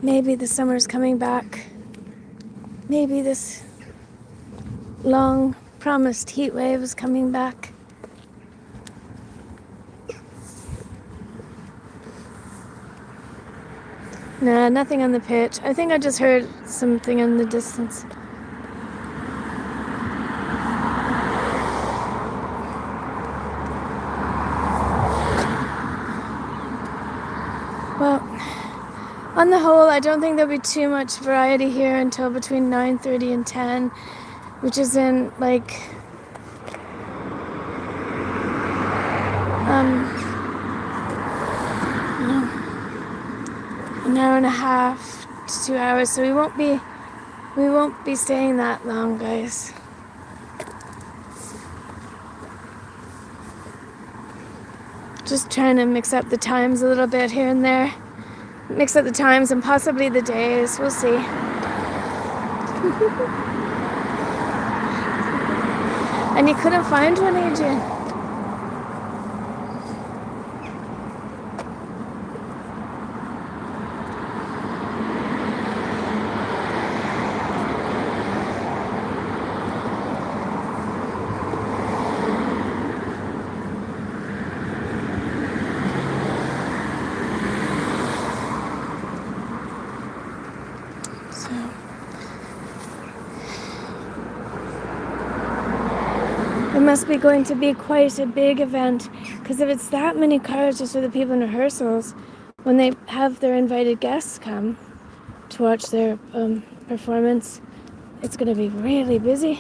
Maybe the summer's coming back. Maybe this long promised heat wave is coming back. Nah, nothing on the pitch. I think I just heard something in the distance. Well, on the whole, I don't think there'll be too much variety here until between 9:30 and 10, which is in like an hour and a half to 2 hours. So we won't be staying that long, guys. just trying to mix up the times a little bit here and there. Mix up the times and possibly the days. We'll see. And you couldn't find one, Adrian? It must be going to be quite a big event, because if it's that many cars just for the people in rehearsals, when they have their invited guests come to watch their performance, it's going to be really busy.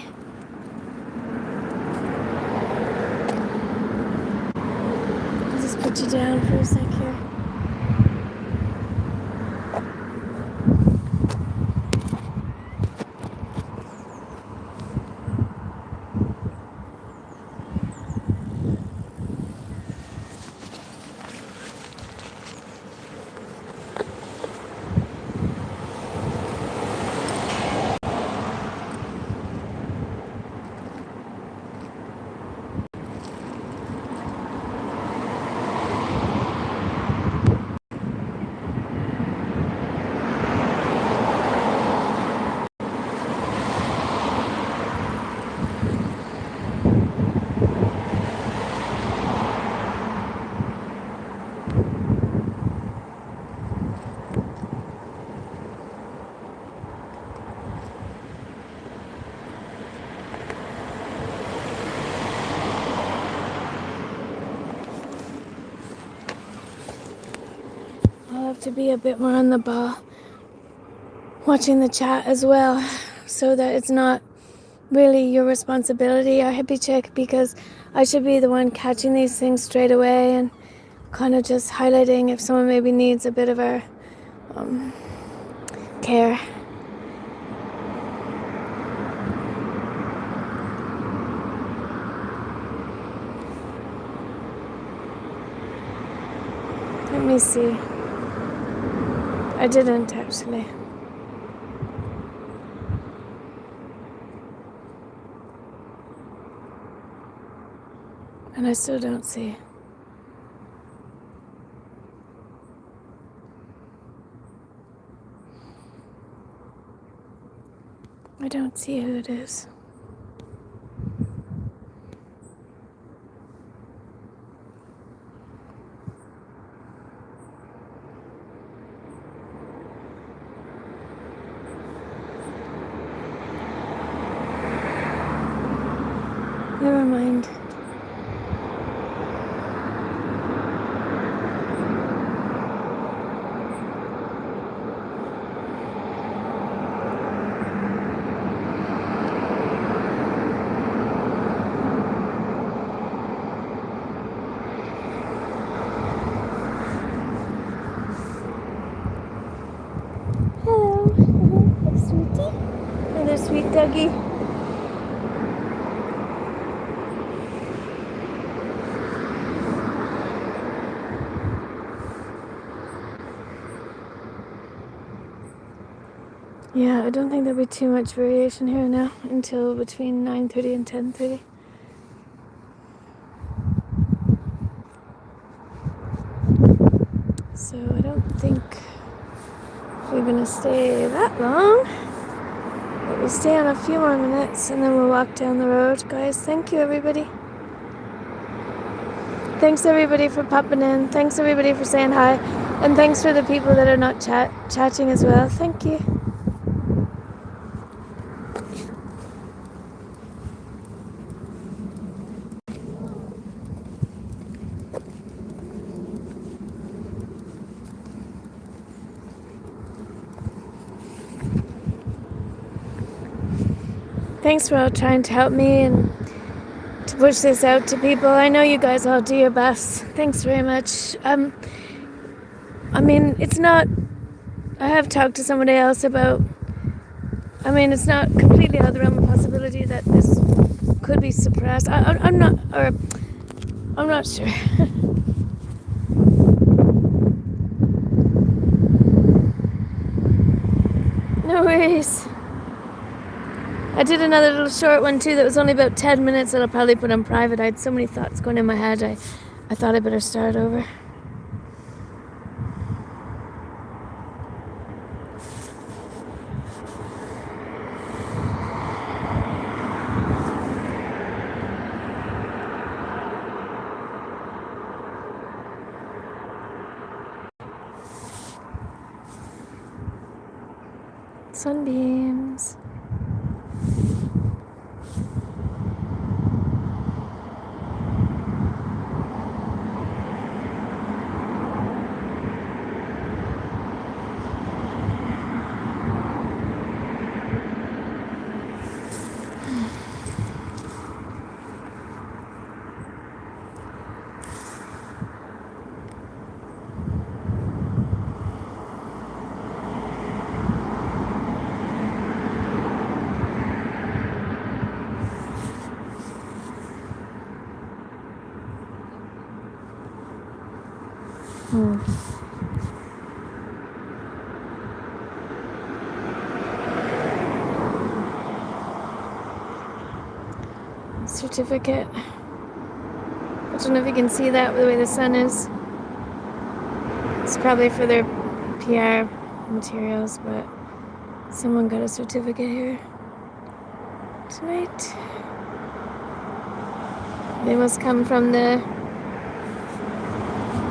I'll just put you down for a sec here. I'll have to be a bit more on the ball, watching the chat as well, so that it's not really your responsibility, our hippie chick, because I should be the one catching these things straight away and kind of just highlighting if someone maybe needs a bit of our care. Let me see. I didn't actually. And I still don't see. I don't see who it is. Never mind. Hello, sweetie. Another sweet doggy. Yeah, I don't think there'll be too much variation here now until between 9:30 and 10:30. So I don't think we're gonna stay that long. But we'll stay on a few more minutes and then we'll walk down the road. Guys, thank you everybody. Thanks everybody for popping in. Thanks everybody for saying hi. And thanks for the people that are not chatting as well. Thank you. Thanks for all trying to help me and to push this out to people. I know you guys all do your best. Thanks very much. I mean, it's not... I have talked to somebody else about... I mean, it's not completely out of the realm of possibility that this could be suppressed. I'm not... Or I'm not sure. face. I did another little short one too that was only about 10 minutes that I'll probably put on private. I had so many thoughts going in my head, I thought I better start over. Sunbeams. Certificate. I don't know if you can see that with the way the sun is. It's probably for their PR materials, but someone got a certificate here tonight. They must come from the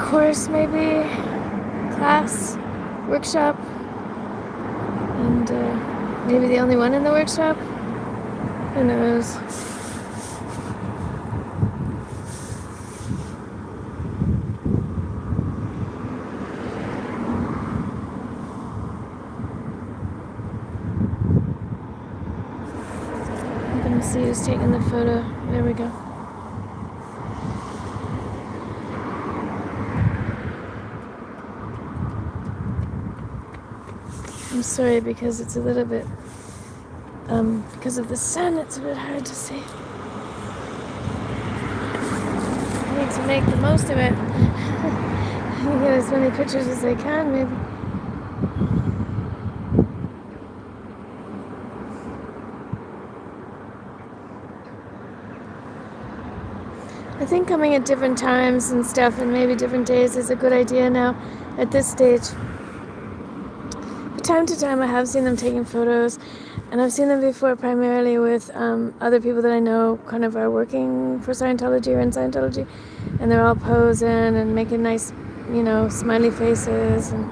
course, maybe, class, workshop, and maybe the only one in the workshop. Who knows? I'm gonna see who's taking the photo. There we go. I'm sorry because it's a little bit, because of the sun, it's a bit hard to see. I need to make the most of it. Get as many pictures as I can, maybe. I think coming at different times and stuff and maybe different days is a good idea now at this stage. From time to time I have seen them taking photos, and I've seen them before primarily with other people that I know kind of are working for Scientology or in Scientology, and they're all posing and making nice, smiley faces and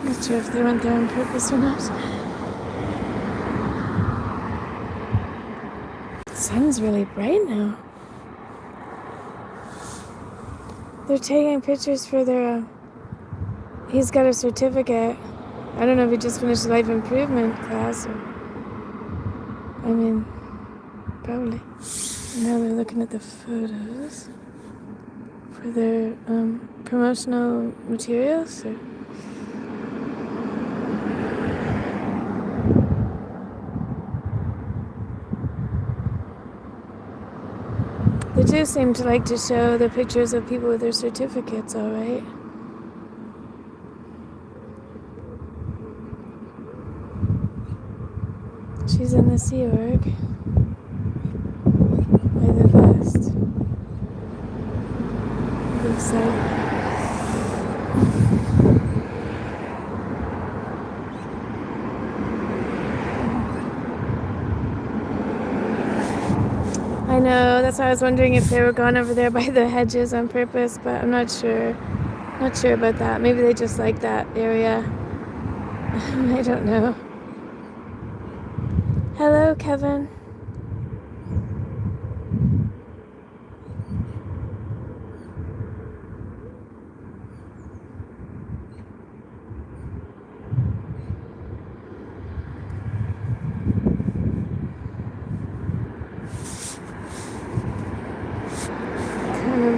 not sure if they went there on purpose or not. The sun's really bright now. They're taking pictures for their, he's got a certificate. I don't know if he just finished the life improvement class or, probably. Now they're looking at the photos for their promotional materials. Or, they do seem to like to show the pictures of people with their certificates, all right. She's in the Sea Org. By the vest. I think so. I know, that's why I was wondering if they were gone over there by the hedges on purpose, but I'm not sure. Not sure about that. Maybe they just like that area. I don't know. Hello, Kevin.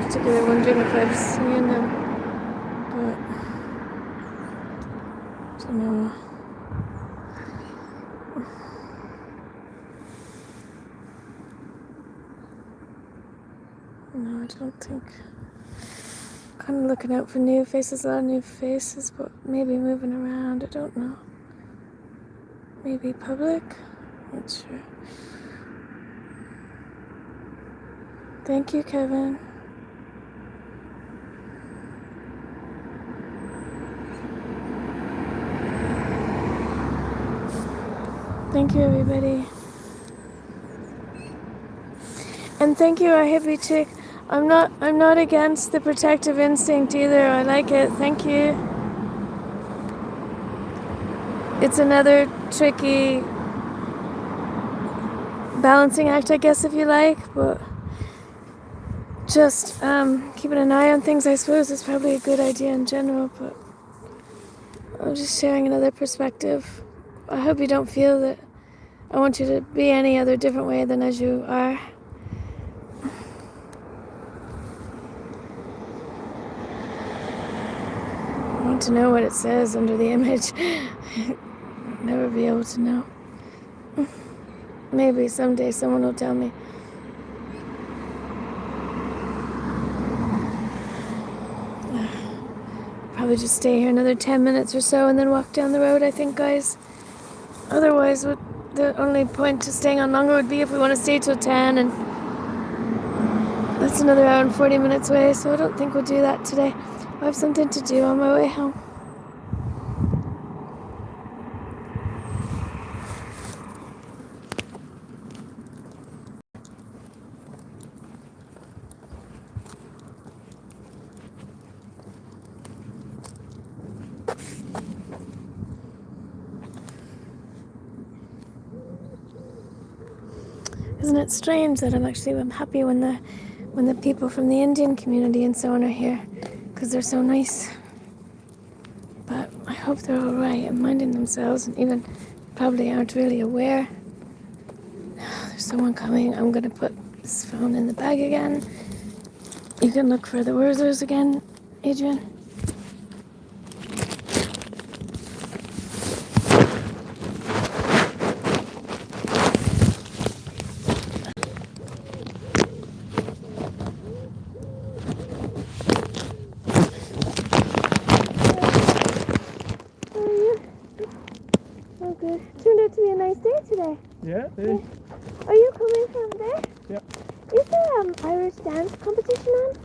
particularly wondering if I've seen him, but I don't know. No, I don't think. Kind of looking out for new faces, a lot of new faces, but maybe moving around, I don't know. Maybe public? Not sure. Thank you, Kevin. Thank you, everybody. And thank you, our hippie chick. I'm not against the protective instinct either. I like it. Thank you. It's another tricky balancing act, I guess, if you like, but just keeping an eye on things, I suppose, is probably a good idea in general, but I'm just sharing another perspective. I hope you don't feel that I want you to be any other different way than as you are. I want to know what it says under the image. Never be able to know. Maybe someday someone will tell me. Probably just stay here another 10 minutes or so and then walk down the road, I think, guys. Otherwise, the only point to staying on longer would be if we want to stay till 10, and that's another hour and 40 minutes away, so I don't think we'll do that today. I have something to do on my way home. Isn't it strange that I'm happy when the people from the Indian community and so on are here, because they're so nice. But I hope they're all right and minding themselves, and even probably aren't really aware. There's someone coming. I'm gonna put this phone in the bag again. You can look for the Wurzers again, Adrian. Turned out to be a nice day today.
Yeah, it is.
Are you coming from there?
Yeah.
Is there Irish dance competition on?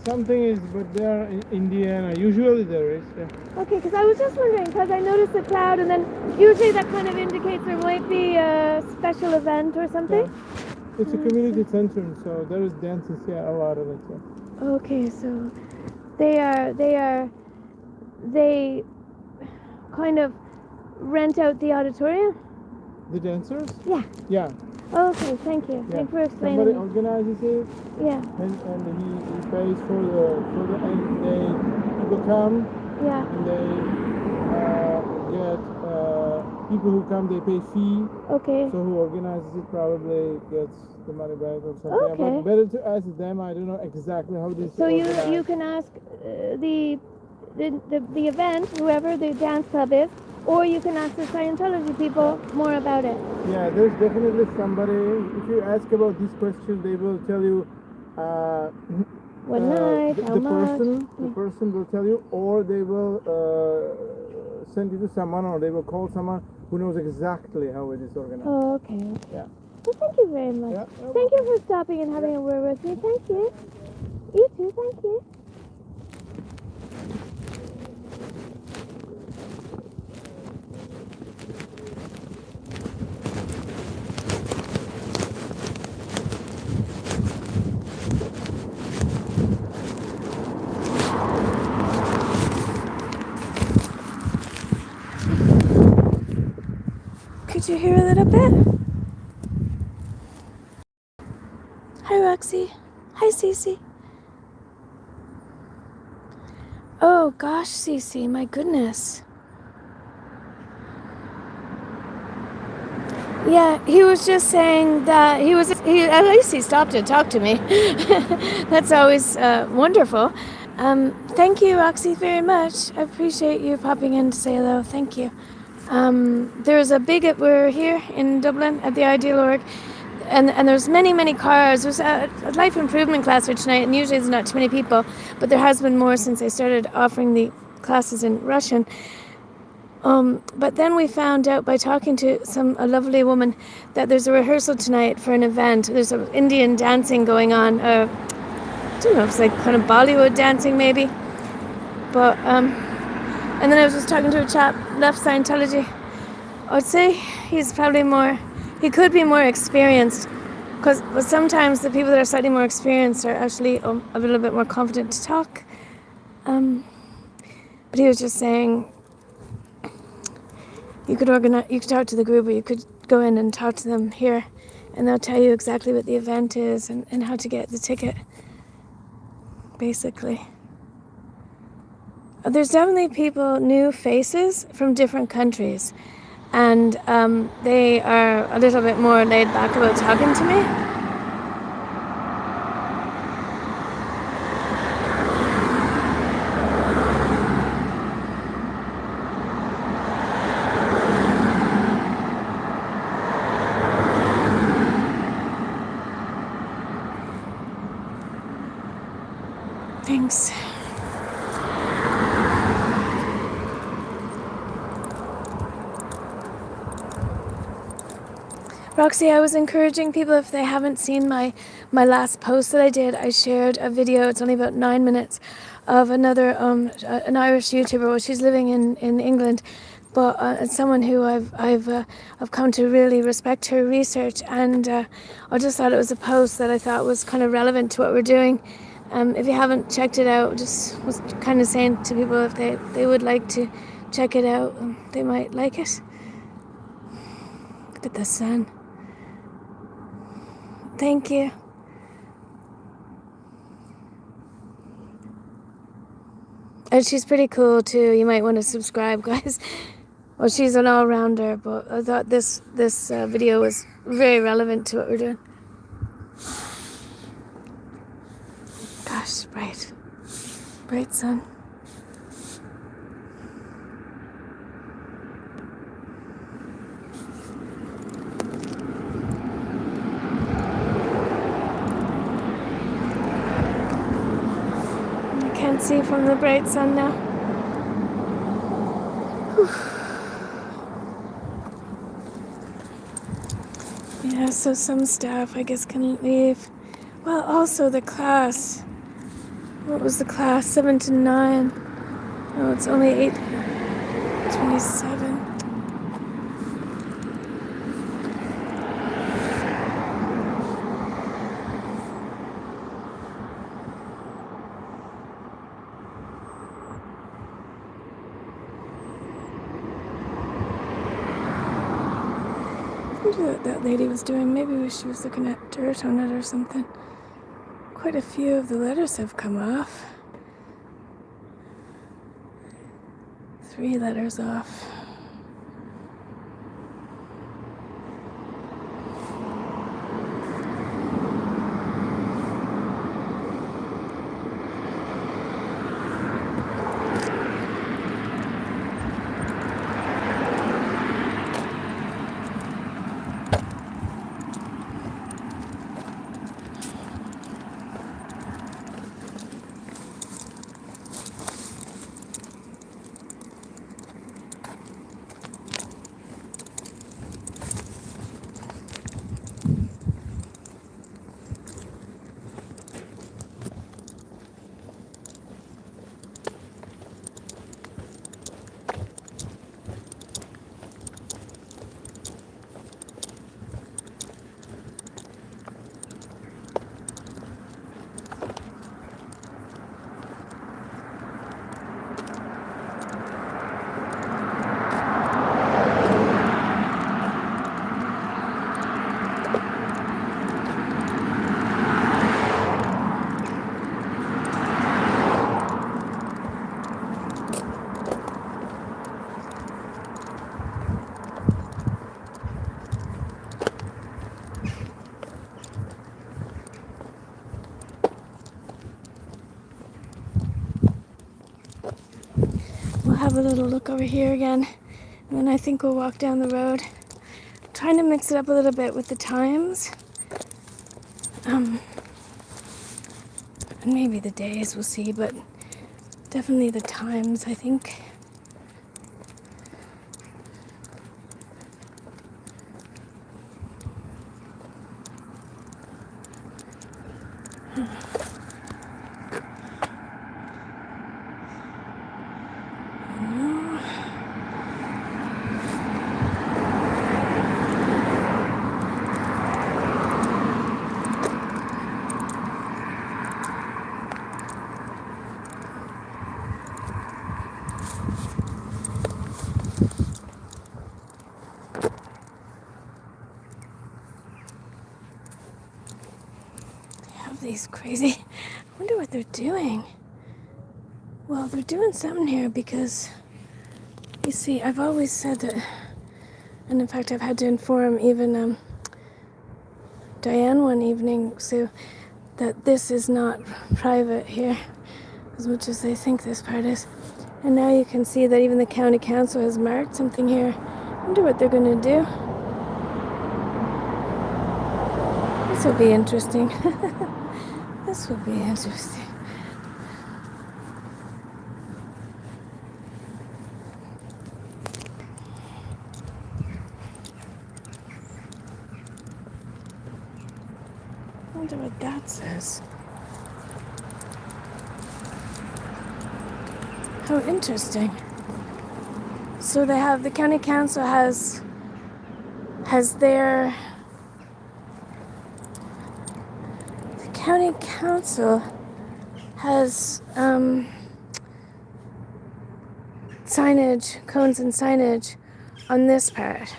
Something is, but there in Indiana, usually there is. Yeah.
Okay, because I was just wondering, because I noticed the crowd, and then usually that kind of indicates there might be a special event or something.
Yeah. It's a community center, so there is dances, yeah, a lot of it. Yeah.
Okay, so they kind of rent out the auditorium?
The dancers?
Yeah.
Yeah.
Okay, thank you.
Yeah.
Thanks for explaining.
Somebody organizes it.
Yeah.
And he pays for the and they people come.
Yeah.
And they get people who come, they pay fee.
Okay.
So who organizes it probably gets the money back or something.
Okay.
But better to ask them. I don't know exactly how this.
So you can ask the event, whoever the dance club is, or you can ask the Scientology people more about it.
Yeah, there's definitely somebody. If you ask about this question, they will tell you.
What night? How much?
The person will tell you, or they will send you to someone, or they will call someone who knows exactly how it is organized.
Oh, okay.
Yeah.
Well, thank you very much.
Yeah,
thank you for stopping and having a word with me. Thank you. You too. Thank you. Could you hear a little bit? Hi, Roxy. Hi, Cece. Oh, gosh, Cece, my goodness. Yeah, he was just saying that he at least he stopped to talk to me. That's always wonderful. Thank you, Roxy, very much. I appreciate you popping in to say hello. Thank you. There's a big, we're here in Dublin at the Ideal Org, and there's many cars. There's a life improvement class for tonight, and usually there's not too many people, but there has been more since they started offering the classes in Russian. But then we found out by talking to a lovely woman that there's a rehearsal tonight for an event. There's an Indian dancing going on. I don't know if it's like kind of Bollywood dancing maybe. But and then I was just talking to a chap left Scientology. I'd say he's probably he could be more experienced, but sometimes the people that are slightly more experienced are actually a little bit more confident to talk. But he was just saying, you could talk to the group, or you could go in and talk to them here, and they'll tell you exactly what the event is and how to get the ticket, basically. There's definitely new faces from different countries, and they are a little bit more laid back about talking to me. Thanks. Roxy, I was encouraging people, if they haven't seen my last post that I did, I shared a video, it's only about 9 minutes, of another, an Irish YouTuber. Well, she's living in England, but it's someone who I've come to really respect her research, and I just thought it was a post that I thought was kind of relevant to what we're doing. If you haven't checked it out, just was kind of saying to people if they would like to check it out, they might like it. Look at the sun. Thank you. And she's pretty cool too. You might want to subscribe, guys. Well, she's an all-rounder, but I thought this video was very relevant to what we're doing. Gosh, bright sun. Can't see from the bright sun now. Whew. Yeah, so some staff, I guess, can leave. Well, also the class. What was the class? 7 to 9. Oh, it's only 8:27. I wonder what that lady was doing. Maybe she was looking at dirt on it or something. Quite a few of the letters have come off. 3 letters off. have a little look over here again, and then I think we'll walk down the road. I'm trying to mix it up a little bit with the times. And maybe the days, we'll see, but definitely the times, I think. These crazy, I wonder what they're doing. Well, they're doing something here because, you see, I've always said that, and in fact I've had to inform even Diane one evening, Sue, that this is not private here, as much as they think this part is. And now you can see that even the county council has marked something here. I wonder what they're going to do. This will be interesting. This will be interesting. I wonder what that says. How interesting. So they have, the county council has their, the county council has signage, cones and signage on this part.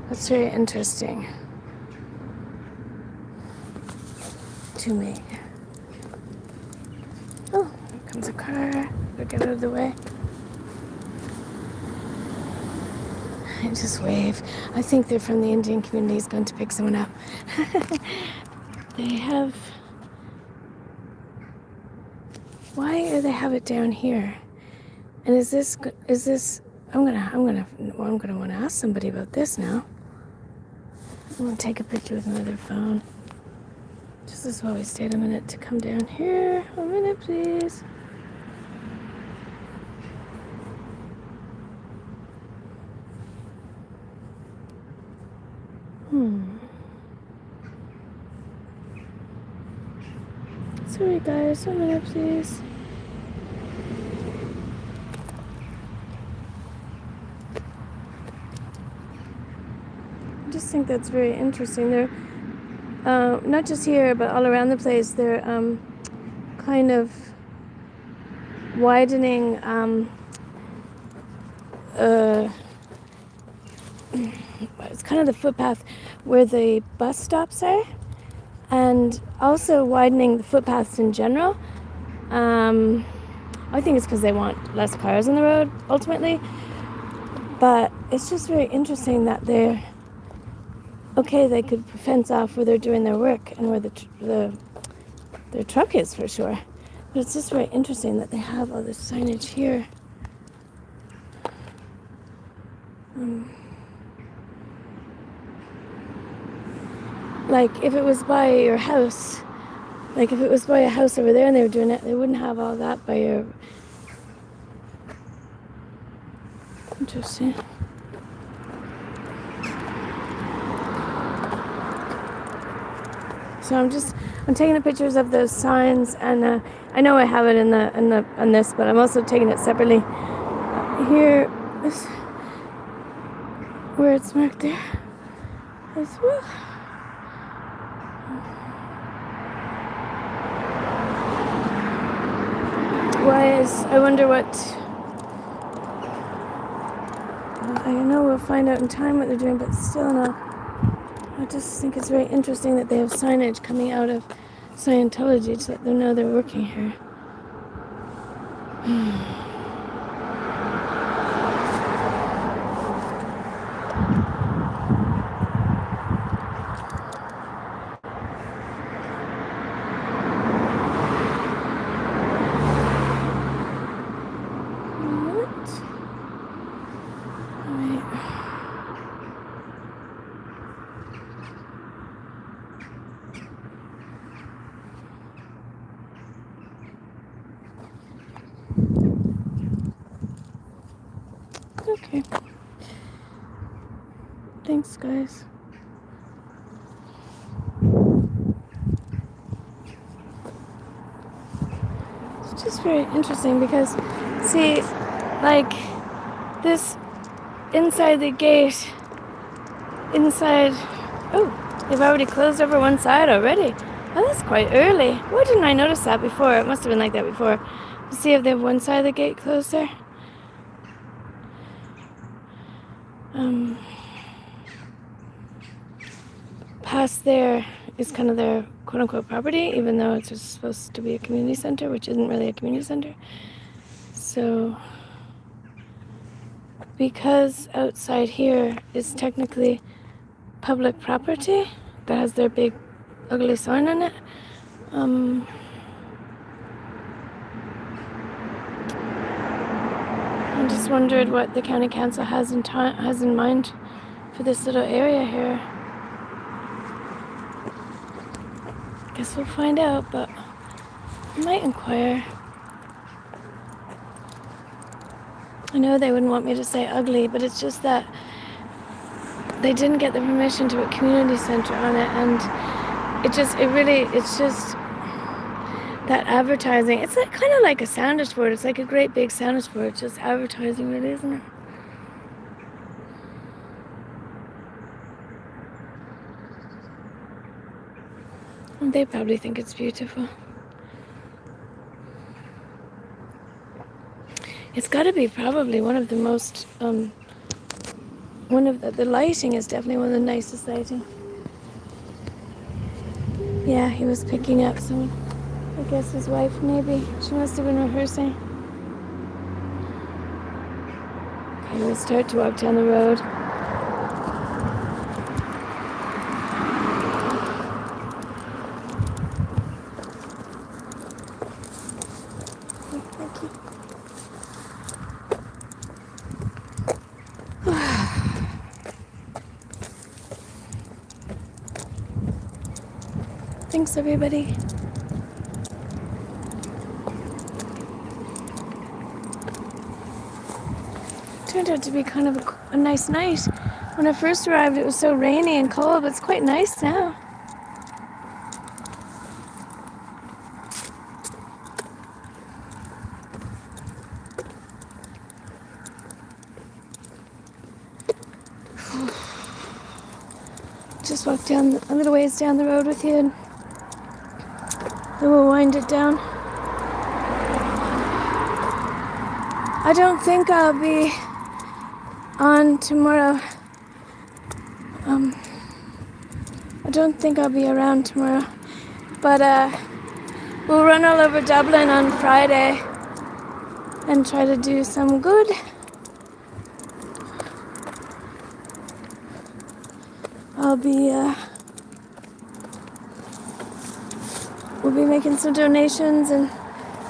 That's very interesting to me. Oh, here comes a car. Better get out of the way. I just wave. I think they're from the Indian community. He's going to pick someone up. They have. Why do they have it down here? And is this? I'm gonna want to ask somebody about this now. I'm gonna take a picture with another phone. Just as well we stayed a minute to come down here. A minute, please. Sorry guys, 1 minute please. I just think that's very interesting. They're not just here, but all around the place. They're kind of widening it's kind of the footpath where the bus stops are, and also widening the footpaths in general. I think it's because they want less cars on the road ultimately, but it's just very interesting that they're okay. They could fence off where they're doing their work and where their truck is for sure, but it's just very interesting that they have all this signage here. Like if it was by your house, like if it was by a house over there and they were doing it, they wouldn't have all that by your. Interesting. So I'm taking the pictures of those signs, and I know I have it on this, but I'm also taking it separately. Here, this, where it's marked there as well. I wonder what. I know we'll find out in time what they're doing, but still no. I just think it's very interesting that they have signage coming out of Scientology to let them know they're working here. Okay. Thanks, guys. It's just very interesting because, see, like this inside the gate, oh, they've already closed over one side already. Oh, that's quite early. Why didn't I notice that before? It must have been like that before. Let's see if they have one side of the gate closed there. Past there is kind of their quote-unquote property, even though it's just supposed to be a community center, which isn't really a community center. So, because outside here is technically public property that has their big ugly sign on it, I just wondered what the county council has in mind for this little area here. Guess we'll find out, but I might inquire. I know they wouldn't want me to say ugly, but it's just that they didn't get the permission to put community center on it, and it's just that advertising. It's like, kind of like a soundage board. It's like a great big soundage board. It's just advertising, really, isn't it? And they probably think it's beautiful. It's got to be probably one of the most, the lighting is definitely one of the nicest lighting. Yeah, he was picking up someone. I guess his wife, maybe. She must have been rehearsing. Okay, we'll start to walk down the road. Thank you. Thanks, everybody. Turned out to be kind of a nice night. When I first arrived, it was so rainy and cold, but it's quite nice now. Just walk down a little ways down the road with you, and then we'll wind it down. I don't think I'll be on tomorrow. I don't think I'll be around tomorrow, but we'll run all over Dublin on Friday and try to do some good. We'll be making some donations and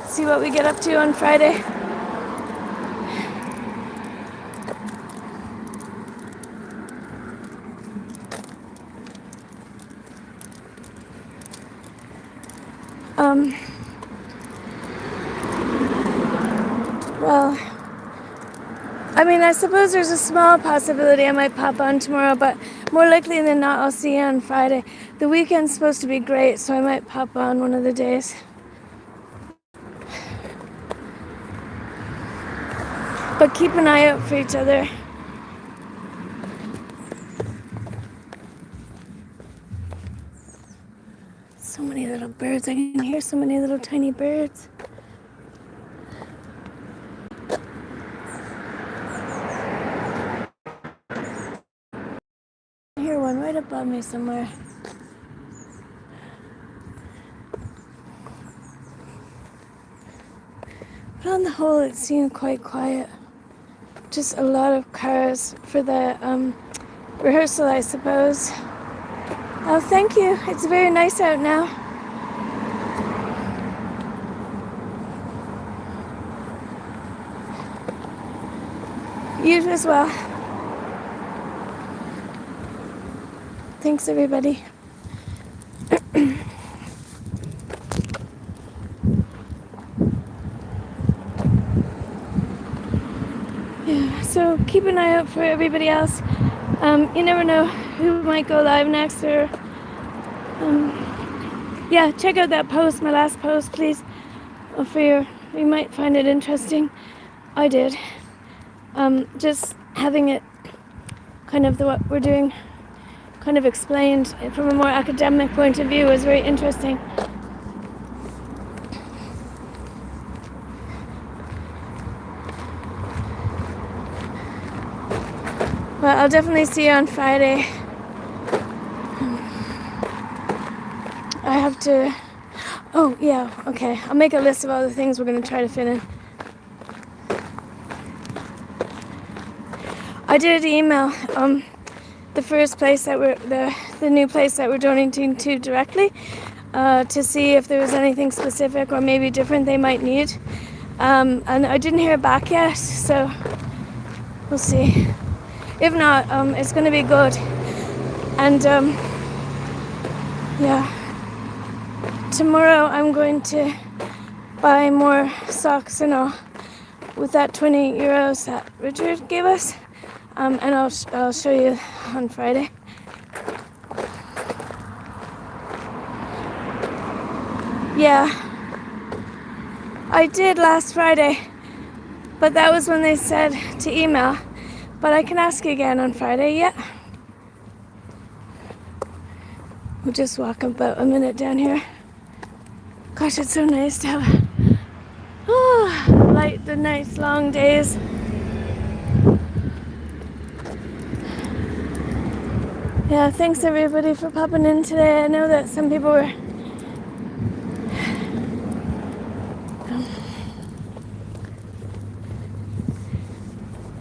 see what we get up to on Friday. Well, I mean, I suppose there's a small possibility I might pop on tomorrow, but more likely than not, I'll see you on Friday. The weekend's supposed to be great, so I might pop on one of the days. But keep an eye out for each other. So many little birds. I can hear so many little tiny birds. I hear one right above me somewhere. But on the whole, it seemed quite quiet. Just a lot of cars for the rehearsal, I suppose. Oh, thank you. It's very nice out now. You as well. Thanks, everybody. Yeah. so keep an eye out for everybody else. You never know who might go live next, or yeah, check out that post, my last post, please. You might find it interesting. I did. Just having it kind of what we're doing kind of explained from a more academic point of view was very interesting. Well, I'll definitely see you on Friday. I have to... Oh, yeah, okay. I'll make a list of all the things we're going to try to fit in. I did email the first place that we're... the new place that we're donating to directly to see if there was anything specific or maybe different they might need. And I didn't hear back yet, so we'll see. If not, it's going to be good. And, yeah. Tomorrow I'm going to buy more socks and all with that 20 euros that Richard gave us. And I'll show you on Friday. Yeah. I did last Friday. But that was when they said to email. But I can ask again on Friday, yeah. We'll just walk about a minute down here. Gosh, it's so nice to have like the nice long days. Yeah, thanks everybody for popping in today. I know that some people were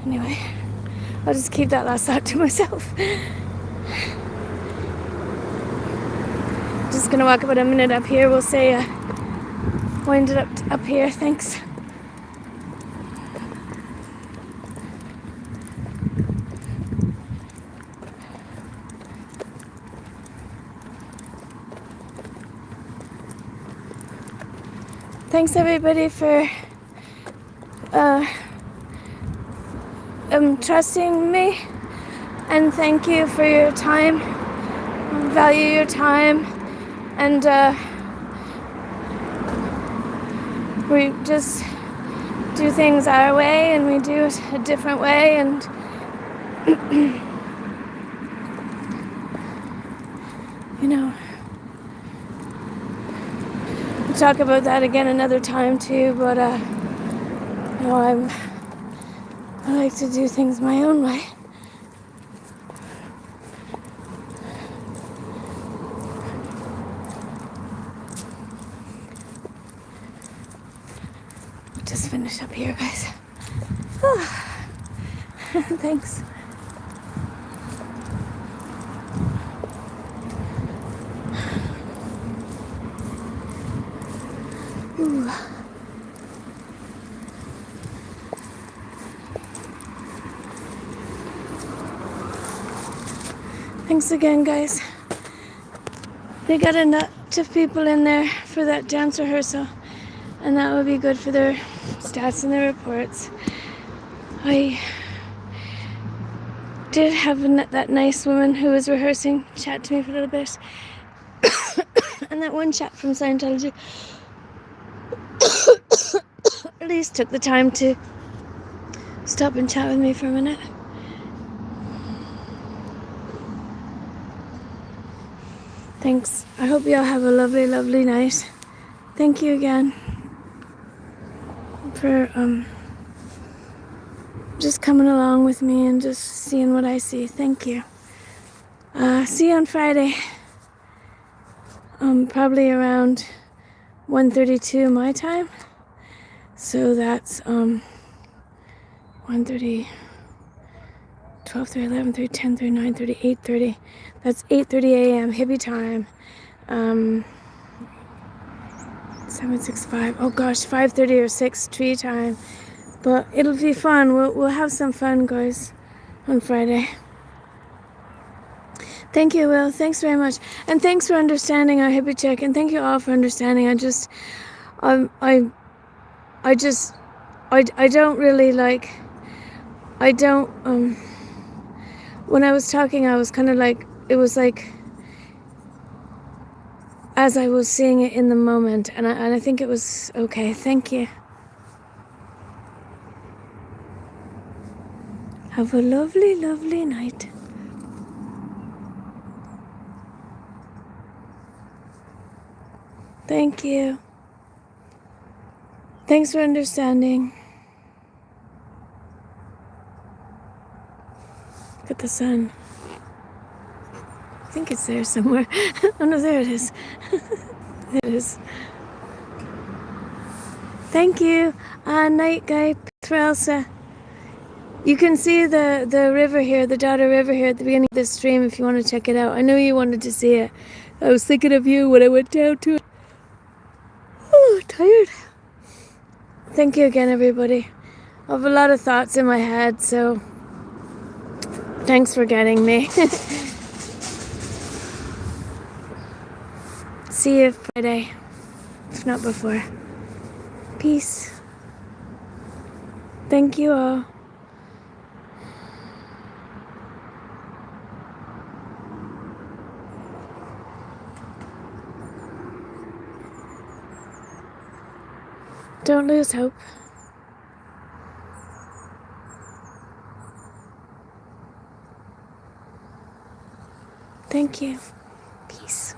anyway, I'll just keep that last thought to myself. Just gonna walk about a minute up here. We'll say wind it up here. Thanks. Thanks everybody for trusting me, and thank you for your time. Value your time, and we just do things our way, and we do it a different way, and you know, we'll talk about that again another time too, but you know, I like to do things my own way. Just finish up here, guys. Thanks. Ooh. Thanks again, guys. They got enough people in there for that dance rehearsal, and that would be good for their stats and their reports. I did have that nice woman who was rehearsing chat to me for a little bit. And that one chap from Scientology at least took the time to stop and chat with me for a minute. Thanks. I hope you all have a lovely, lovely night. Thank you again for just coming along with me and just seeing what I see. Thank you. See you on Friday. Probably around 1:32 my time. So that's 1:30, 12:30, 11:30, 10:30, 9:30, 8:30. That's 8:30 a.m. hippie time. 7:65. Oh gosh, 5:30 or 6 tree time. But it'll be fun. We'll have some fun, guys, on Friday. Thank you, Will. Thanks very much, and thanks for understanding our hippie check, and thank you all for understanding. I don't really like. I don't, when I was talking, I was kind of like, it was like, as I was seeing it in the moment, and I think it was okay. Thank you. Have a lovely, lovely night. Thank you. Thanks for understanding. Look at the sun. I think it's there somewhere. Oh no, there it is. There it is. Thank you. Night guy, for Elsa. You can see the river here, the Dada River here at the beginning of this stream if you want to check it out. I know you wanted to see it. I was thinking of you when I went down to it. Oh, tired. Thank you again, everybody. I have a lot of thoughts in my head, so thanks for getting me. See you Friday, if not before. Peace. Thank you all. Don't lose hope. Thank you. Peace.